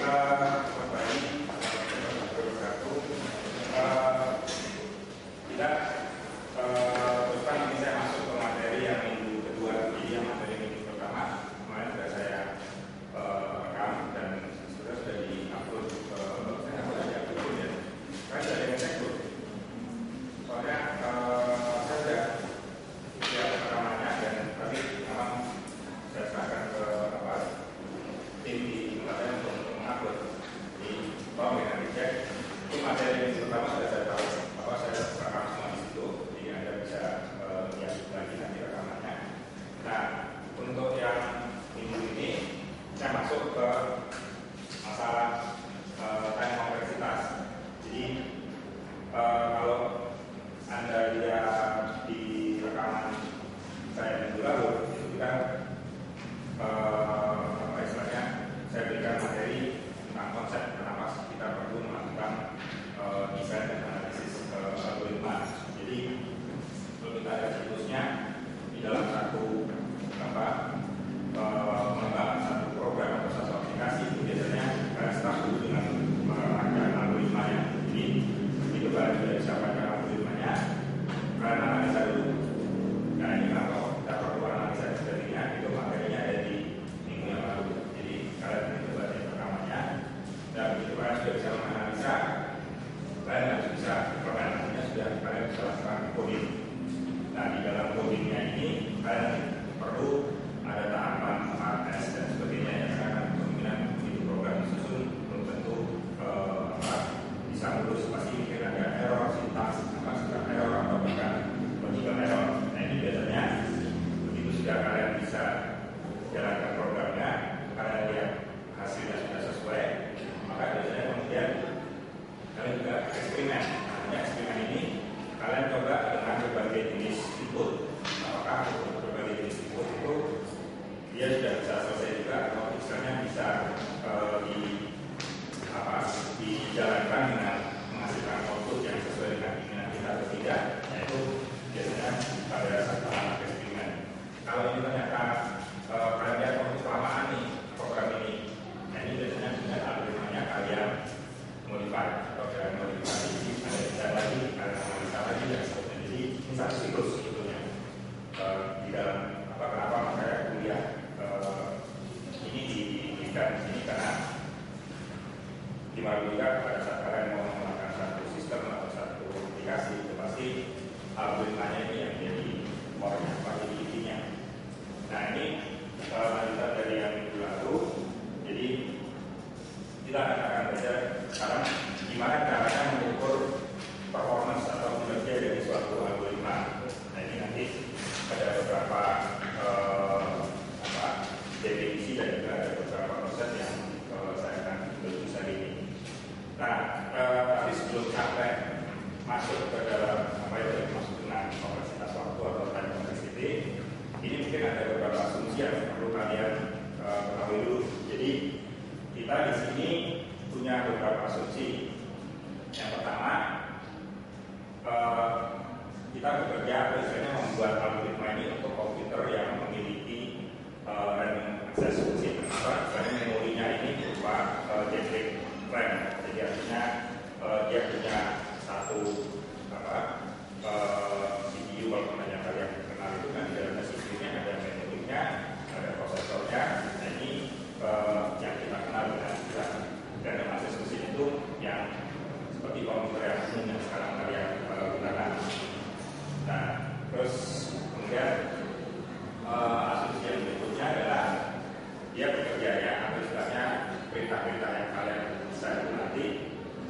selamat pagi. Kita teruskan ini saya masuk ke materi yang minggu kedua. Jadi yang materi minggu pertama kemarin sudah saya rekam dan sudah di-upload ke saya nggak boleh di-upload ya. Kan sudah ada ngecek tuh. Soalnya saya sudah siap rekamannya dan tapi memang saya serahkan ke tim di tempatnya untuk mengupload. Jadi tolong dengan dicek. Itu materi yang pertama sudah saya tahu bahwa saya rekam semua di situ, jadi Anda bisa lihat lagi nanti rekamannya. Nah, untuk yang minggu ini saya masuk ke masalah time kompleksitas. Jadi kalau Anda lihat di rekaman saya minggu lalu itu kita apa istilahnya, saya berikan materi tentang konsep kenapa kita perlu melakukan desain dan analisis algoritma. Jadi kalau kita ada siklusnya di dalam satu mengembangkan satu program atau satu aplikasi, itu biasanya kalian start dulu dengan merancang algoritmanya. Jadi itu kalian sudah bisa merancang algoritmanya, kalian analisa dulu. Nah ini kalau kita perlu analisa sebagainya, itu materinya ada di minggu yang lalu. Jadi kalian coba cek rekamannya, dan begitu kalian sudah bisa menganalisa, kalian harus bisa permainannya sudah kalian bisa lakukan coding. Nah di dalam codingnya ini kalian perlu ada tahapan AS dan sebagainya yang akan kemungkinan itu program disusun belum tentu bisa lulus, pasti mungkin ada error sintaks, sudah error atau bahkan logical error. Nah ini biasanya begitu sudah kalian bisa jalankan programnya, kalian lihat hasilnya sudah sesuai, maka biasanya kemudian kalian juga eksperimen. Nah, eksperimen ini kalian coba dengan berbagai jenis input. Apakah berbagai jenis input itu dia sudah bisa selesai juga atau misalnya bisa dijalankan dengan menghasilkan output yang sesuai dengan keinginan kita atau tidak. Nah itu biasanya pada saat tahap eksperimen. Kalau ini ternyata kalian lihat untuk kelamaan nih program ini, nah ini biasanya dengan algoritmanya kalian modify atau kalian modifikasi, ada bisa lagi, kalian analisa lagi dan sebagainya. Jadi ini satu siklus sebetulnya di dalam kenapa makanya kuliah ini diberikan di sini, karena di Maluka pada saat kalian mau menggunakan satu sistem atau satu aplikasi, itu pasti algoritmanya ini yang jadi core-nya, jadi intinya. Nah ini lanjutan dari yang minggu lalu. Jadi kita akan belajar sekarang gimana caranya mengukur performance atau kinerja dari suatu algoritma. Nah ini nanti ada beberapa definisi dan juga ada beberapa proses yang saya akan berikan hari ini. Nah, tapi sebelum sampai masuk ke dalam apa yang dimaksud dengan kompleksitas waktu atau time complexity, ini mungkin ada beberapa asumsi yang perlu kalian ketahui dulu. Jadi kita di sini punya beberapa asumsi. Yang pertama, kita bekerja misalnya membuat algoritma ini untuk komputer yang memiliki random access mesin. Misalnya memorinya ini berupa generic RAM. Jadi artinya dia punya satu CPU, kalau namanya kalian kenal itu kan di dalamnya CPU-nya ada memorinya, ada prosesornya. Nah ini yang kita kenal dengan istilah random access mesin itu yang seperti komputer yang umum yang sekarang kalian gunakan. Nah terus kemudian asumsi yang berikutnya adalah dia bekerja ya, atau istilahnya perintah-perintah yang kalian bisa nanti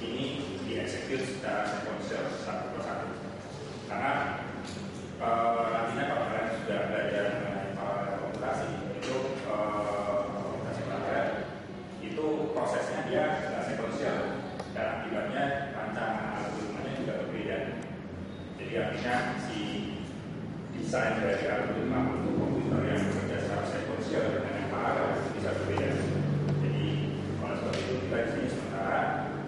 ini dieksekut secara sequential satu persatu. Karena nantinya kalau kalian sudah belajar mengenai paralel komputasi itu komputasi paralel itu prosesnya dia tidak sequential dan akibatnya rancangan algoritmanya juga berbeda. Jadi artinya si desain dari algoritma untuk komputer yang bekerja secara sequential dengan yang paralel bisa berbeda. Jadi oleh sebab itu kita di sini sementara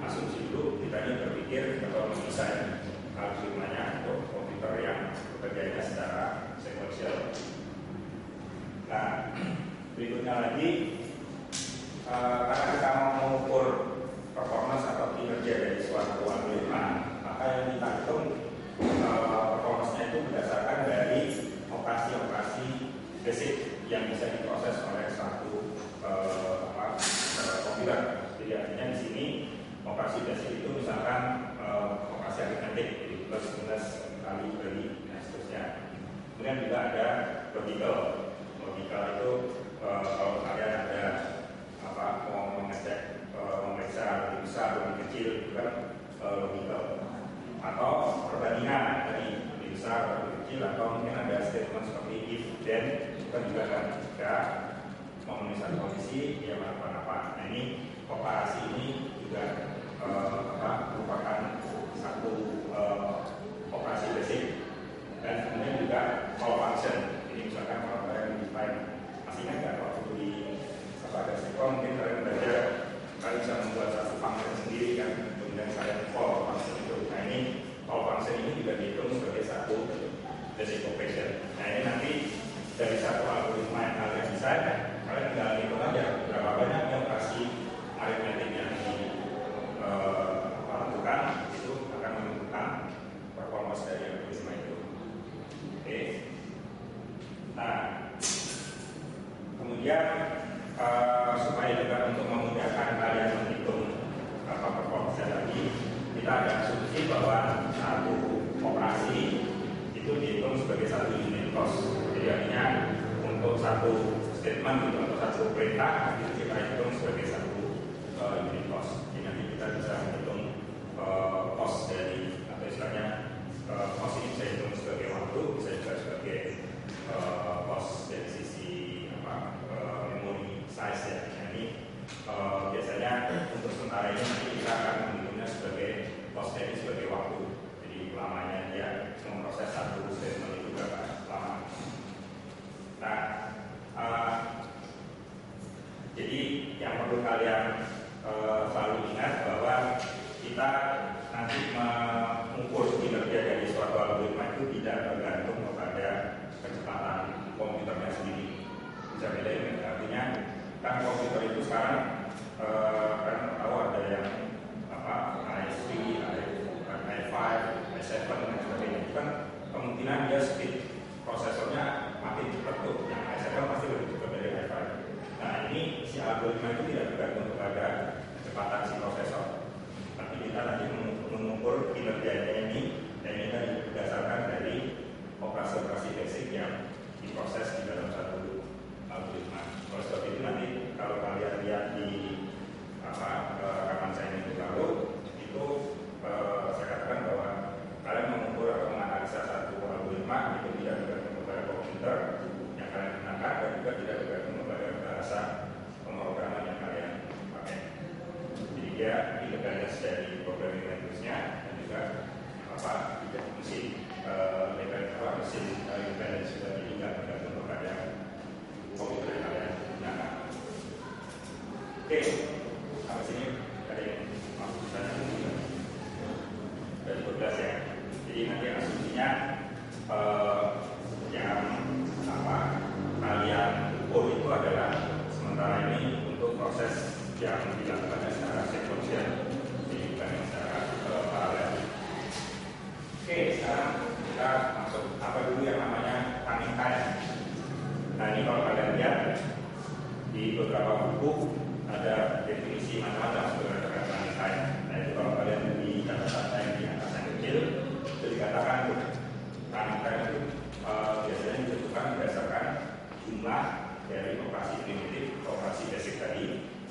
asumsi dulu kita ini berpikir atau mendesain algoritmanya untuk komputer yang bekerjanya secara sequential. Nah berikutnya lagi karena kita mau mengukur juga. Jadi artinya di sini operasi basic itu misalkan operasi aritmetik, jadi plus kali bagi dan seterusnya. Kemudian juga ada logical. Logical itu kalau kalian ada mau mengecek memeriksa lebih besar lebih kecil itu kan logical. Atau perbandingan dari lebih besar lebih kecil, atau mungkin ada statement seperti if then itu kan juga kan jika memenuhi satu kondisi dia melakukan apa. Nah ini operasi ini juga merupakan satu operasi basic. Dan kemudian juga call function. Jadi misalkan kalau kalian define, masih ingat nggak waktu di basic mungkin kalian belajar kalian bisa membuat satu function sendiri kan, kemudian kalian call function itu. Nah ini call function ini juga dihitung sebagai satu basic operation. Nah ini nanti dari satu algoritma yang kalian desain, kalian tinggal hitung aja berapa banyak operasi aritmetik yang dilakukan, itu akan menentukan performance dari algoritma itu. Oke. Nah, kemudian supaya juga untuk memudahkan kalian menghitung performance lagi, kita ada asumsi bahwa satu operasi itu dihitung sebagai satu unit cost. Jadi artinya untuk satu statement gitu, atau satu perintah itu kita hitung sebagai satu unit cost. Jadi nanti kita bisa menghitung cost dari, atau istilahnya cost ini bisa hitung sebagai waktu, bisa juga sebagai cost dari sisi memori size ya. Jadi biasanya untuk sementara ini nanti kita akan menghitungnya sebagai cost ini sebagai waktu. Jadi lamanya dia memproses satu statement itu berapa lama. Nah, jadi yang perlu kalian selalu ingat bahwa kita nanti mengukur kinerja dari suatu algoritma itu tidak tergantung kepada kecepatan komputernya sendiri. Bisa bedain, artinya kan komputer itu sekarang kan tahu ada yang i3, i5, i7 dan sebagainya. Itu kan kemungkinan dia speed prosesornya makin cepat tuh. Yang i7 pasti lebih cepat dari i5. Nah ini si algoritma itu tidak tergantung kepada kecepatan si prosesor, tapi kita nanti mengukur kinerjanya ini, dan ini tadi berdasarkan dari operasi-operasi basic yang diproses di dalam satu algoritma. Oleh sebab itu nanti kalau kalian lihat di rekaman saya ini lalu itu saya katakan bahwa kalian mengukur atau menganalisa satu algoritma itu tidak tergantung kepada komputer yang kalian gunakan, dan juga tidak tergantung kepada bahasa pemrograman yang kalian pakai. Jadi dia independence dari programming language-nya, dan juga mesin independence juga tidak tergantung kepada komputer yang kalian gunakan. Oke, sampai sini ada yang masuk sana dari 12 ya. Jadi nanti asumsinya yang kalian ukur itu adalah sementara ini untuk proses yang dilakukan secara sekuensial, jadi bukan secara paralel. Oke, sekarang kita masuk apa dulu yang namanya running time. Nah ini kalau kalian lihat di beberapa buku ada definisi macam-macam sebenarnya terkait running time. Nah itu kalau kalian di catatan saya di atas yang kecil itu dikatakan running time itu biasanya ditentukan berdasarkan jumlah dari operasi primitif ke operasi basic tadi.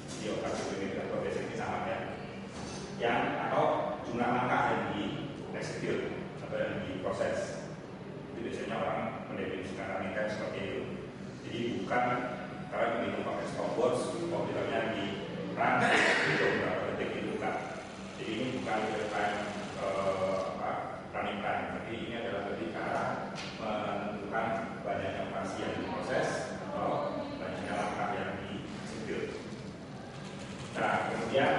Di operasi primitif atau basic ini sama ya, yang atau jumlah langkah yang di execute atau yang diproses. Itu biasanya orang mendefinisikan running time seperti itu. Jadi bukan kalian menghitung pakai stopwatch, komputernya di run itu berapa detik itu bukan. Jadi ini bukan real time running time, tapi ini adalah lebih ke arah menentukan banyaknya operasi yang diproses atau banyaknya langkah yang di-execute. Nah kemudian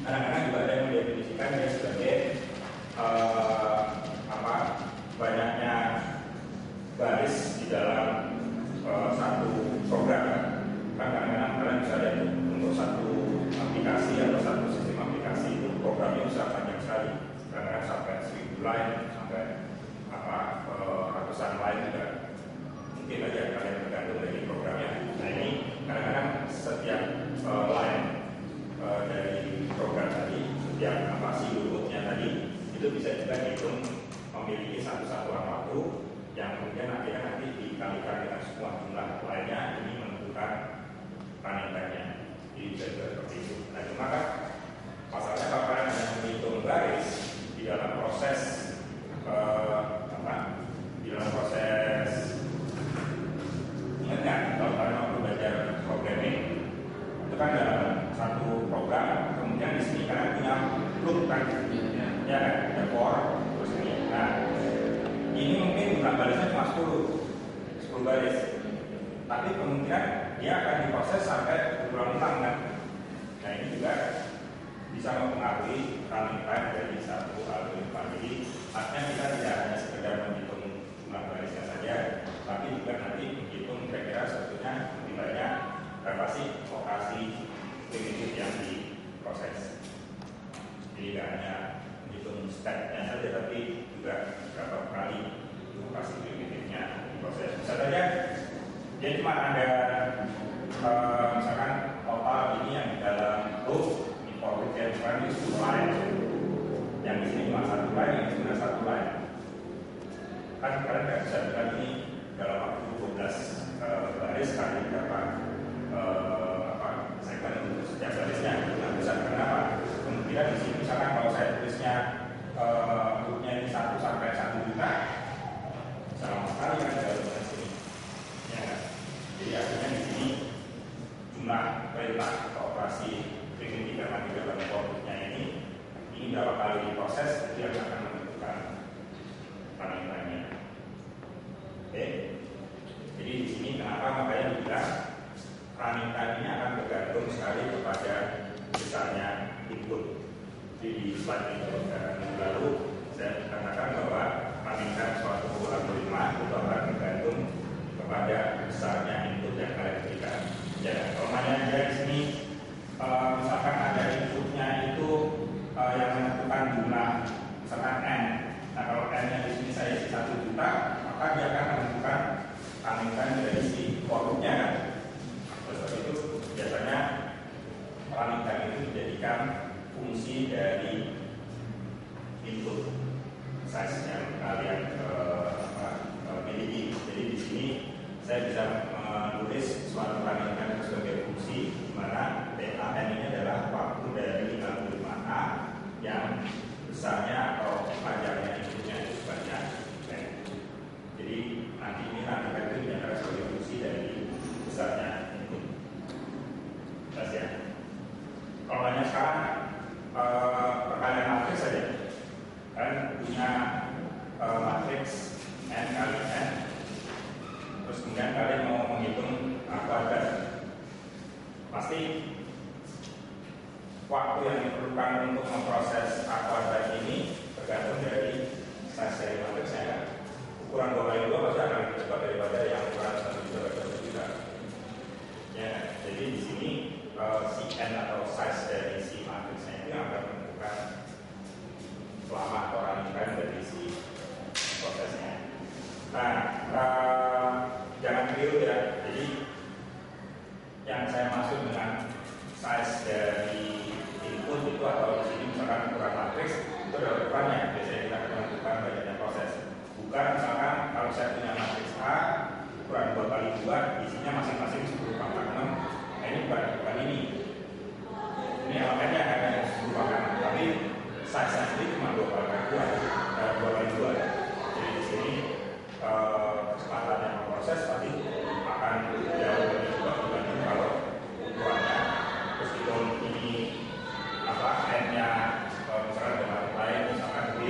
kadang-kadang juga ada yang mendefinisikan dia sebagai banyaknya baris di dalam satu program. Kan kadang-kadang kalian bisa lihat untuk satu aplikasi atau satu sistem aplikasi itu programnya bisa panjang sekali, kadang-kadang sampai 1000 line, sampai ratusan line juga mungkin aja kalian tergantung dari programnya. Nah ini kadang-kadang setiap itu bisa juga dihitung memiliki satu satuan waktu yang kemudian akhirnya nanti dikalikan dengan semua jumlah lainnya, ini menentukan running time-nya. Jadi bisa juga seperti itu. Nah, cuma kan pasalnya kalau kalian hanya menghitung baris di dalam proses ingat nggak kalau kalian waktu belajar programming itu kan dalam satu program, kemudian di sini kalian punya loop kan, ya kan, ada for terus ini. Nah, ini mungkin jumlah barisnya cuma 10 baris, tapi kemungkinan dia akan diproses sampai berulang-ulang kan. Nah, ini juga bisa mempengaruhi running time dari satu algoritma. Jadi artinya kita tidak hanya sekedar menghitung jumlah barisnya saja, tapi juga nanti menghitung kira-kira sebetulnya lebih banyak berapa sih lokasi primitif yang diproses. Jadi tidak hanya menghitung stepnya saja, tapi juga berapa kali lokasi primitifnya diproses. Bisa saja dia cuma ada misalkan total ini yang di dalam loop import return value 10 line, yang di sini cuma 1 line, yang di sini 1 line. Kan kalian nggak bisa bilang ini dalam waktu 12 baris kali berapa segmen untuk setiap barisnya. Nggak bisa. Kenapa? Kemungkinan di sini misalkan kalau saya tulisnya loopnya ini 1 sampai 1 juta, sama sekali kan dalam baris ini. Ya, jadi artinya di sini jumlah perintah atau operasi primitif yang ada di dalam outputnya ini berapa kali diproses, itu yang akan menentukan running time-nya. Oke, jadi di sini kenapa makanya dibilang running time-nya akan bergantung sekali kepada besarnya input. Jadi di slide itu minggu lalu saya katakan bahwa running time suatu algoritma itu akan bergantung kepada besarnya input yang kalian berikan. Ya, umpamanya dia di sini misalkan ada inputnya itu yang menentukan jumlah misalkan n. Nah, kalau n-nya di sini saya isi 1 juta, maka dia akan menentukan running time dari si forumnya kan. Terus itu biasanya running time itu dijadikan fungsi dari input size yang kalian miliki. Jadi di sini saya bisa menulis suatu running time sebagai fungsi di mana DAN ini adalah waktu dari algoritma A yang besarnya atau panjangnya inputnya itu sebanyak n. Jadi nanti ini running time itu dinyatakan sebagai fungsi dari besarnya input. Jelas ya? Kalau hanya sekarang perkalian matriks saja, kalian punya matriks n kali n. Terus kemudian kalian mau menghitung kuadrat, pasti waktu yang diperlukan untuk memproses kuadrat ini tergantung dari size dari matriksnya kan. Ukuran 2x2 pasti akan lebih cepat daripada yang ukuran 1 juta per 1 juta. Ya, jadi di sini si n atau size dari si matriksnya itu yang akan menentukan lama atau running time dari si prosesnya. Nah, jangan keliru ya. Jadi yang saya maksud dengan size dari input itu atau di sini misalkan ukuran matriks itu adalah ukurannya. Biasanya kita akan menentukan banyaknya proses. Bukan misalkan kalau saya punya matriks A ukuran 2x2, isinya masing-masing 10 pangkat 6. Nah, ini bukan ini. Ini elemennya ada 10 pangkat 6, tapi size-nya sendiri cuma 2x2. Jadi di sini kecepatan yang memproses pasti akan jauh lebih cepat dibanding kalau ukurannya meskipun ini n-nya misalkan dengan lain misalkan B,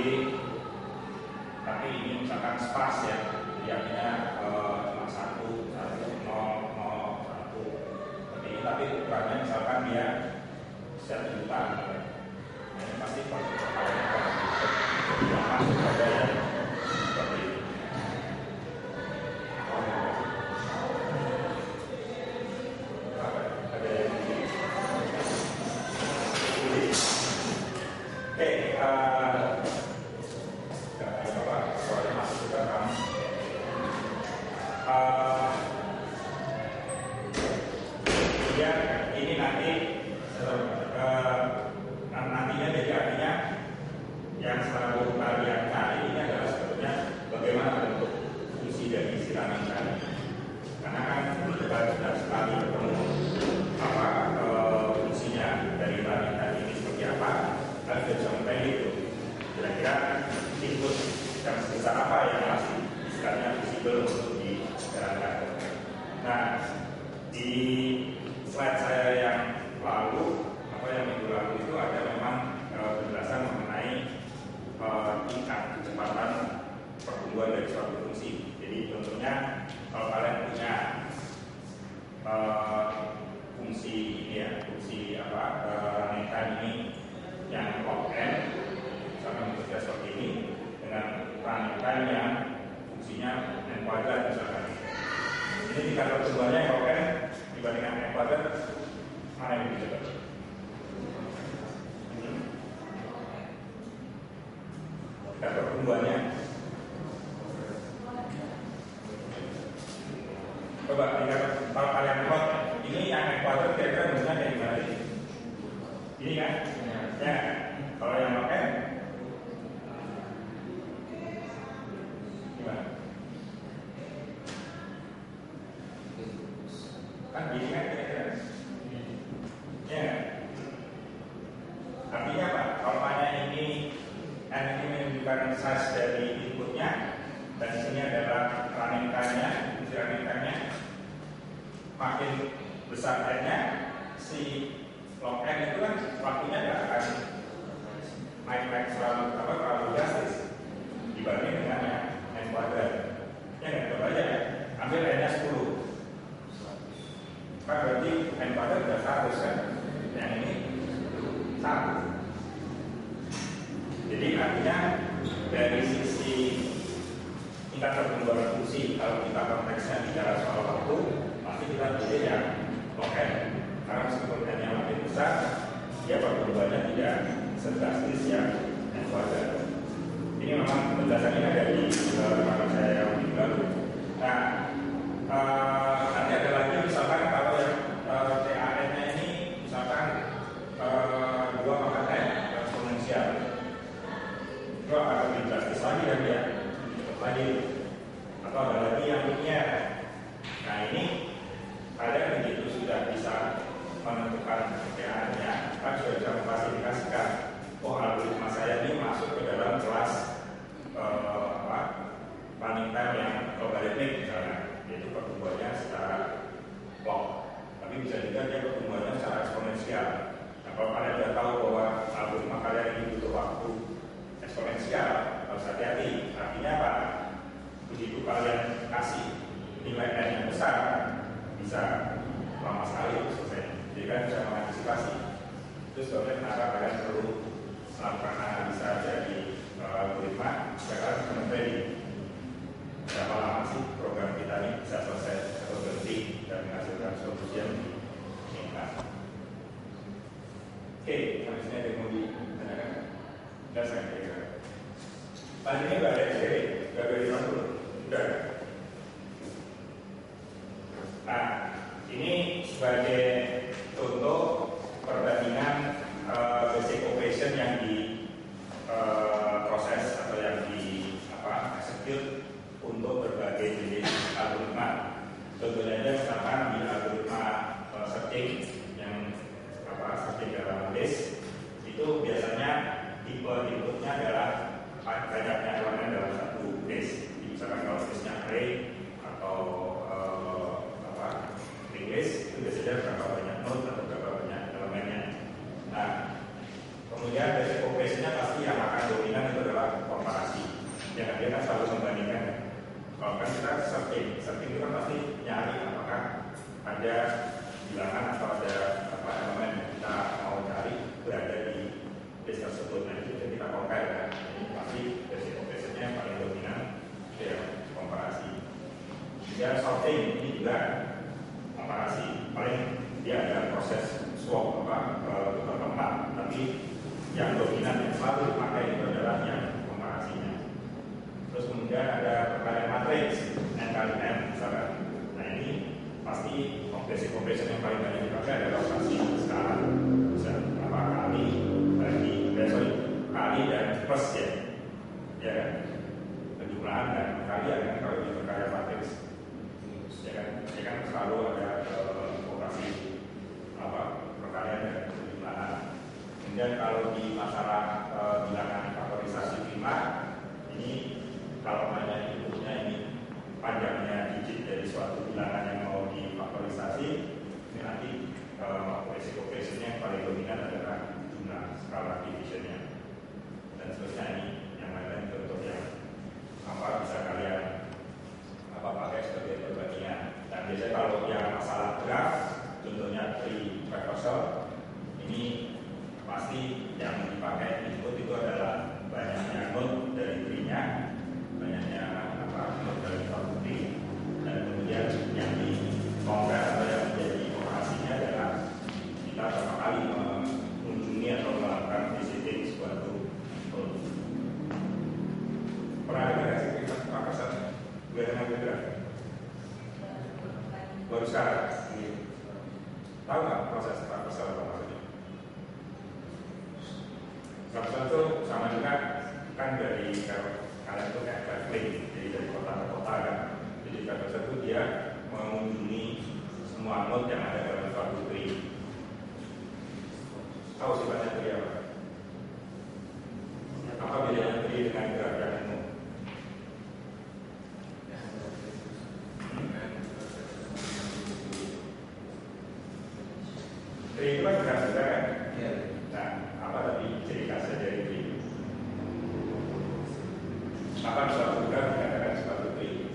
tapi ini misalkan sparse ya, jadi artinya cuma 1, 1, 0, 0, 1 seperti ini, tapi ukurannya misalkan dia 1 juta. Nah, ini pasti perkaliannya akan lebih lama daripada yang seperti ini. Ini nanti nantinya jadi artinya yang selalu kalian cari ini adalah sebetulnya bagaimana bentuk fungsi dari si running time. Karena kan kita sudah sekali ketemu apa fungsinya dari running time ini seperti apa, kan sudah bisa memprediksi itu. Kira-kira input yang sebesar apa yang masih istilahnya visible untuk dijalankan. Nah, di slide saya yang lalu, yang minggu lalu itu ada memang penjelasan mengenai tingkat kecepatan pertumbuhan dari suatu fungsi. Jadi contohnya kalau kalian punya fungsi ini ya, fungsi running time ini yang log n, misalkan bentuknya seperti ini, dengan running time yang fungsinya n kuadrat misalkan. Ini tingkat pertumbuhannya yang log n dibandingkan n kuadrat mana yang lebih cepat? Tingkat pertumbuhannya. Coba kalau kalian plot ini yang n kuadrat kira-kira bentuknya kayak gimana sih? Ini kan? Ya. Kalau yang log n gimana? Kan gini kan kira-kira? Ya. Artinya apa? Kalau hanya ini n ini menunjukkan size dari inputnya, dan di sini adalah running time-nya, fungsi running time-nya. Makin besar n-nya, si log n itu kan waktunya nggak akan naik terlalu drastis dibanding dengan yang n kuadrat. Ya nggak, coba aja ya. Ambil n-nya 10. Kan berarti n kuadrat sudah 100 kan? Yang ini 1. Jadi artinya dari sisi tingkat pertumbuhan fungsi, kalau kita konteksnya bicara soal waktu, pasti kita pilih yang log n. Karena meskipun n-nya makin besar, ya pertumbuhannya tidak sedrastis yang n kuadrat. Ini memang penjelasan ini ada di rekan saya yang minggu lalu. Nah, nanti ada lagi misalkan kalau yang TAN-nya ini misalkan 2 maka n eksponensial. Itu akan lebih drastis lagi kan ya, lagi. Atau ada lagi yang linear. Nah ini kalian begitu sudah bisa menentukan TAN-nya, kan sudah bisa memklasifikasikan. Oh, algoritma saya ini masuk ke dalam kelas running time yang logaritmik misalnya, yaitu pertumbuhannya secara log. Tapi bisa juga dia pertumbuhannya secara eksponensial. Nah, kalau kalian sudah tahu bahwa algoritma kalian ini butuh waktu eksponensial, harus hati-hati. Artinya apa? Begitu kalian kasih nilai n yang besar, bisa lama sekali selesai. Jadi kan bisa mengantisipasi. Terus sebabnya kenapa kalian perlu melakukan analisa dari algoritma, kalian bisa memprediksi berapa lama sih program kita ini bisa selesai atau berhenti dan menghasilkan solusi yang diinginkan. Oke, habis ini ada yang mau ditanyakan? Tidak, saya kira. Tadi ini nggak ada SDW, nggak ada 50, udah. Nah, ini sebagai contoh perbandingan basic operation yang di proses atau yang di execute untuk berbagai jenis algoritma. Contohnya aja misalkan di algoritma searching yang searching dalam list itu biasanya tipe inputnya adalah banyaknya elemen dalam satu list. Misalkan kalau listnya array atau string list itu biasanya berapa banyak node atau berapa banyak elemennya. Nah, kemudian basic operation-nya pasti yang akan dominan itu adalah komparasi. Yang dia kan selalu membandingkan. Kalau kan kita searching itu kan pasti nyari apakah ada bilangan atau ada elemen yang kita mau cari berada di list tersebut. Nah itu kita compare kan. Pasti basic operation-nya yang paling dominan itu ya komparasi. Dan sorting ini juga komparasi. Paling dia ada proses swap tukar tempat, tapi yang dominan yang selalu dipakai itu adalah yang komparasinya. Terus kemudian ada perkalian matriks n kali m misalkan. Nah ini pasti basic operation yang paling banyak dipakai adalah operasi skala. Bisa kali dan reverse ya kan, penjumlahan dan perkalian kan, kalau di perkalian matriks ya kan selalu ada operasi perkalian dan penjumlahan. Kemudian kalau di masalah bilangan faktorisasi prima ini, kalau banyak inputnya ini panjangnya digit dari suatu bilangan yang mau difaktorisasi, ini nanti resiko operasinya yang paling dominan adalah jumlah skala divisionnya dan seterusnya. Ini yang lain-lain contoh yang bisa kalian pakai sebagai perbandingan. Dan biasanya kalau yang masalah graf, contohnya tree traversal, ini pasti yang dipakai input itu adalah banyaknya node dari tree-nya, banyaknya node dari suatu tree, dan kemudian yang di-convert atau yang menjadi operasinya adalah kita berapa kali mengunjungi atau melakukan visiting suatu node. Pernah dengar nggak sih kita traversal? Gue dengar juga. Baru sekarang. Tahu nggak proses traversal apa maksudnya? Traversal itu sama juga kan dari kalian itu kayak traveling, jadi dari kota ke kota kan. Jadi traversal itu dia mengunjungi semua node yang ada dalam suatu tree. Tahu sifatnya tree apa? Apa bedanya tree dengan graf yang umum? Tree itu kan graf juga kan? Nah, apa tadi ciri khasnya dari tree? Apa suatu graf dikatakan suatu tree?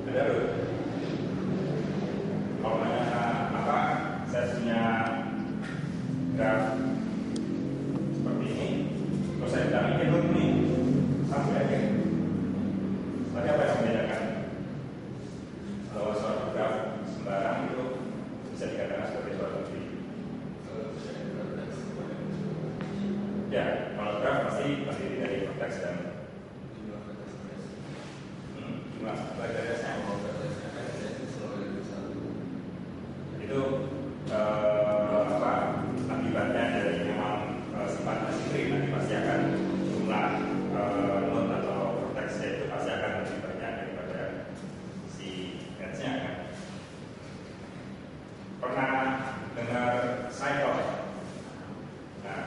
Ada loh. Kalau nanya saya punya graf seperti ini, terus saya bilang ini dulu nih, sampai aja. Berarti apa yang membedakan? Kalau suatu graf sembarang itu bisa dikatakan sebagai suatu tree. Ya, kalau graf pasti terdiri dari vertex dan jumlah vertexnya. Itu akibatnya dari memang sifat asimetri, nanti pasti akan jumlah node atau vertexnya itu pasti akan lebih banyak daripada si edge-nya kan. Pernah dengar cycle? Nah,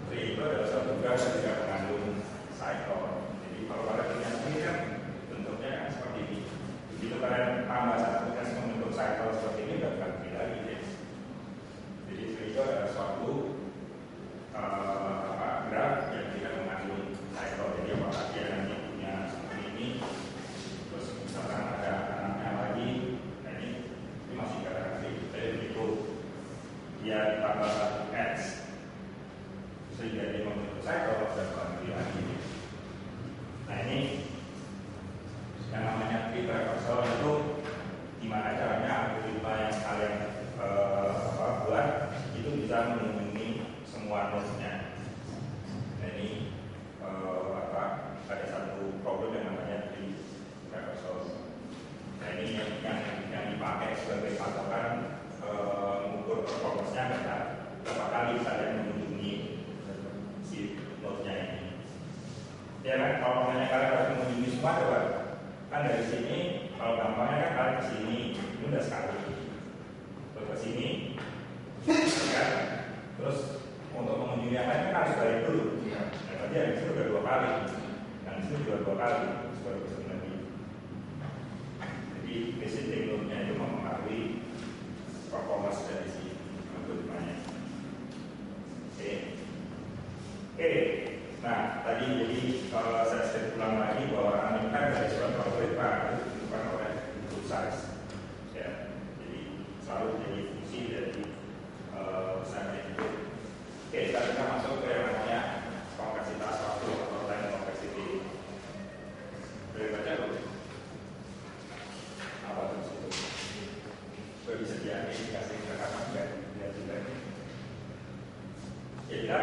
tree itu adalah suatu graf yang tidak mengandung cycle. Jadi kalau kalian punya tree kan bentuknya kan seperti ini. Begitu kalian tambah satu S membentuk cycle seperti ini, udah bukan tree lagi ya. Jadi tree itu adalah suatu graf yang tidak mengandung cycle. Jadi apakah dia nanti punya seperti ini, terus misalkan ada anaknya lagi, nah ini masih katakan tree. Jadi begitu dia ditambah satu X sehingga dia membentuk cycle dan kembali lagi. Nah ini yang namanya tree traversal itu gimana caranya algoritma yang kalian buat itu bisa mengunjungi semua node-nya. Nah ini ada satu problem yang namanya tree traversal. Nah ini yang dipakai sebagai patokan mengukur performance-nya adalah berapa kali kalian mengunjungi si node-nya ini. Ya kan, kalau misalnya kalian harus mengunjungi semua coba. Kan dari sini, kalau gampangnya kan kalian ke sini, ini udah sekali. Terus ke sini, kan? Terus untuk mengunjungi yang lain kan harus balik dulu. Nah, tadi yang itu udah 2 kali, yang di sini juga 2 kali, terus baru ke sini lagi. Jadi visiting node-nya itu mempengaruhi performance dari si algoritmanya. Oke. Nah, tadi jadi saya sedikit ulang lagi bahwa analitika dari suatu algoritma itu ditentukan oleh input size. Ya, jadi selalu jadi fungsi dari size input. Oke, kita masuk ke yang namanya kompleksitas waktu atau time complexity. Boleh baca dulu. Apa itu? Boleh disediakan dikasih rekaman dan lihat juga. Ya, kita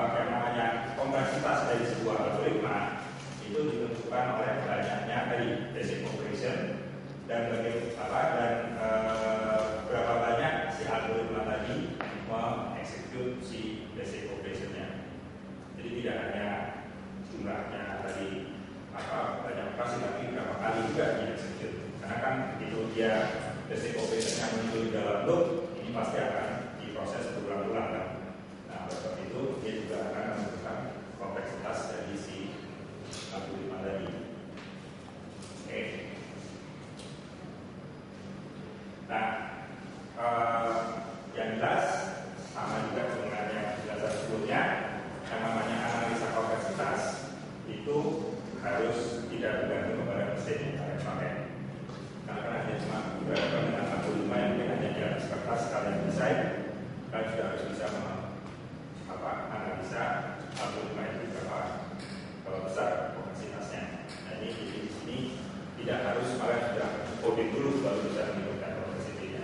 yang namanya kompleksitas dari sebuah algoritma itu ditentukan oleh banyaknya dari basic operation dan berapa banyak si algoritma tadi mengeksekusi wujud si basic operationnya. Jadi tidak hanya jumlahnya tadi banyak operasi, tapi berapa kali juga dia execute. Karena kan begitu dia basic operationnya muncul di dalam loop, ini pasti akan diproses berulang-ulang kan. Nah, oleh sebab itu dia juga akan menentukan kompleksitas dari si algoritma tadi. Oke. Nah, yang jelas sama juga dengan yang penjelasan sebelumnya, yang namanya analisa kompleksitas itu harus tidak bergantung kepada mesin yang kalian pakai. Karena kan hanya cuma bergantung dengan algoritma yang mungkin hanya di atas kertas kalian desain, kalian sudah harus bisa analisa algoritma itu berapa besar kompleksitasnya. Nah ini di sini tidak harus kalian sudah coding dulu baru bisa menentukan kompleksitinya.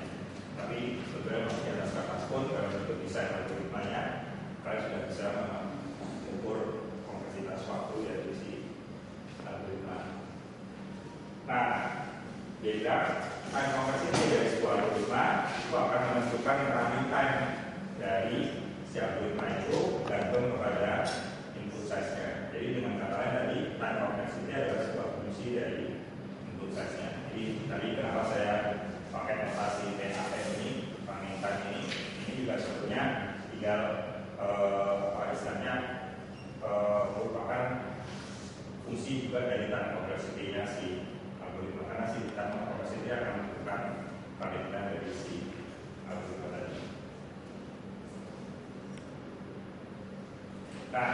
Tapi sebenarnya masih di atas kertas pun kalau untuk desain algoritmanya, kalian sudah bisa mengukur kompleksitas waktu dari si algoritma. Nah, bila time complexity dari sebuah algoritma itu akan menentukan running time dari si algoritma itu gantung kepada input size-nya. Jadi dengan kata lain tadi time complexity adalah sebuah fungsi dari input size-nya. Jadi tadi kenapa saya pakai notasi TAM ini, running time ini juga sebetulnya tinggal istilahnya merupakan fungsi juga dari time complexity-nya si algoritma, karena si time complexity akan menentukan parameter dari si algoritma tadi. Nah,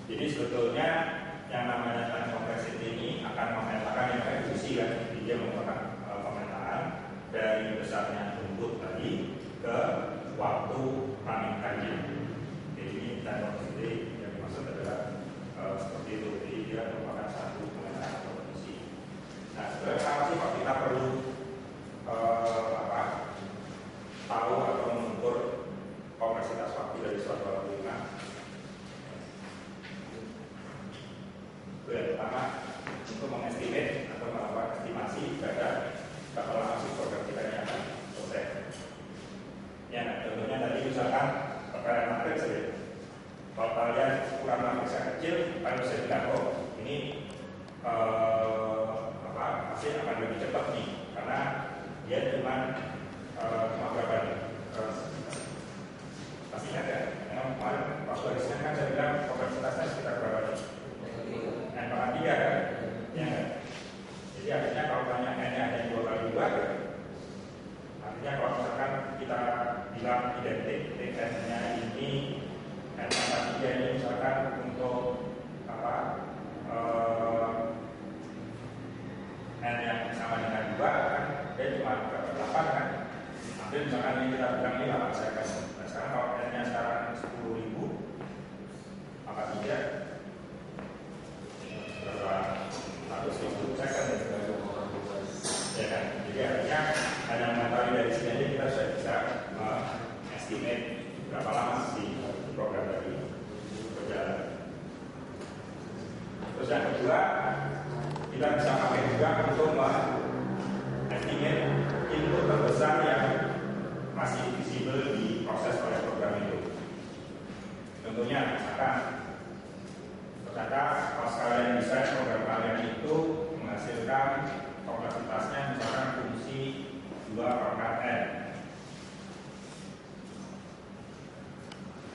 jadi sebetulnya yang namanya time complexity ini akan memetakan yang kayak fungsi kan, jadi dia merupakan pemetaan dari besarnya input tadi ke waktu running time-nya. Jadi ini time complexity yang dimaksud adalah seperti itu. Jadi dia merupakan satu pemetaan atau fungsi. Nah, sebenarnya apa sih kalau kita perlu tahu atau mengukur kompleksitas waktu dari suatu algoritma? Itu yang pertama, untuk mengestimate atau melakukan estimasi pada berapa lama sih program kita ini akan selesai. Ya, nah, contohnya tadi misalkan perkara matriks saja. Kalau kalian ukuran matriksnya kecil, kalian bisa bilang, oh ini pasti akan lebih cepat nih, karena dia cuma berapa nih? Pasti ingat ya, karena kemarin waktu dari sini kan saya bilang kompleksitasnya sekitar berapa nih? N/3 kan? Ya kan? Jadi artinya kalau tanya N-nya hanya 2 kali 2, artinya kalau misalkan kita bilang identik N-nya ini N/3 ini misalkan untuk N yang sama dengan 2 kan, dia cuma 8 kan. Nanti misalkan ini kita bilang ini 8 second. Nah sekarang kalau N-nya sekarang 10.000, maka 3 berapa 100.000 second ya kan. Jadi artinya hanya mengetahui dari sini aja kita sudah bisa estimate berapa lama si program tadi berjalan. Terus yang kedua, kita bisa pakai juga untuk estimate input terbesar yang masih visible di proses oleh program itu. Tentunya misalkan ternyata pas kalian desain program kalian itu menghasilkan kompleksitasnya misalkan fungsi 2/n.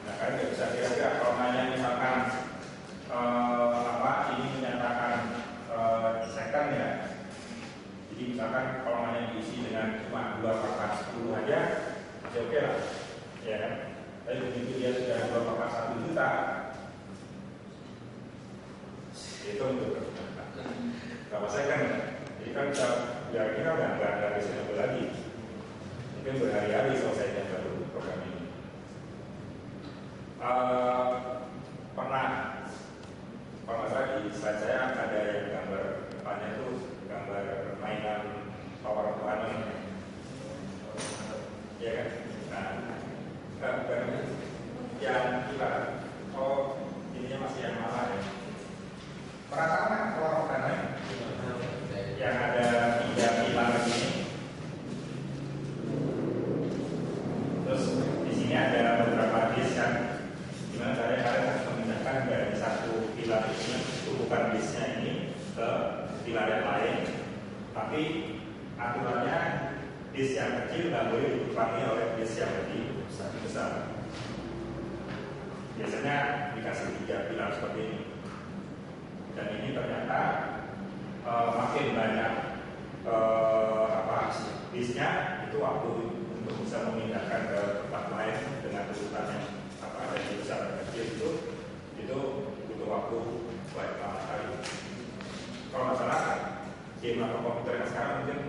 Nah kalian nggak bisa kira-kira kalau nanya misalkan ini menyatakan second ya. Jadi misalkan kalau nanya diisi dengan cuma 2/10 aja masih oke lah, ya kan? Tapi begitu dia sudah 2/1 juta, itu untuk berapa second? Jadi kan kira-kira udah nggak reasonable lagi. Mungkin berhari-hari selesainya baru program ini. Pernah kalau nggak salah di slide saya ada yang gambar depannya itu gambar mainan power of one, ya kan? Nah, bukan yang gimana? Oh, ininya masih yang lama ya. Perasaan kan power of one yang ada 3 pilar ini. Terus tapi aturannya disk yang kecil nggak boleh dikurangi oleh disk yang lebih besar. Biasanya dikasih 3 pilar seperti ini. Dan ini ternyata makin banyak disknya, itu waktu untuk bisa memindahkan ke tempat lain dengan urutannya ada di besar dan kecil itu butuh waktu lama sekali. Kalau masalah game atau komputer yang sekarang mungkin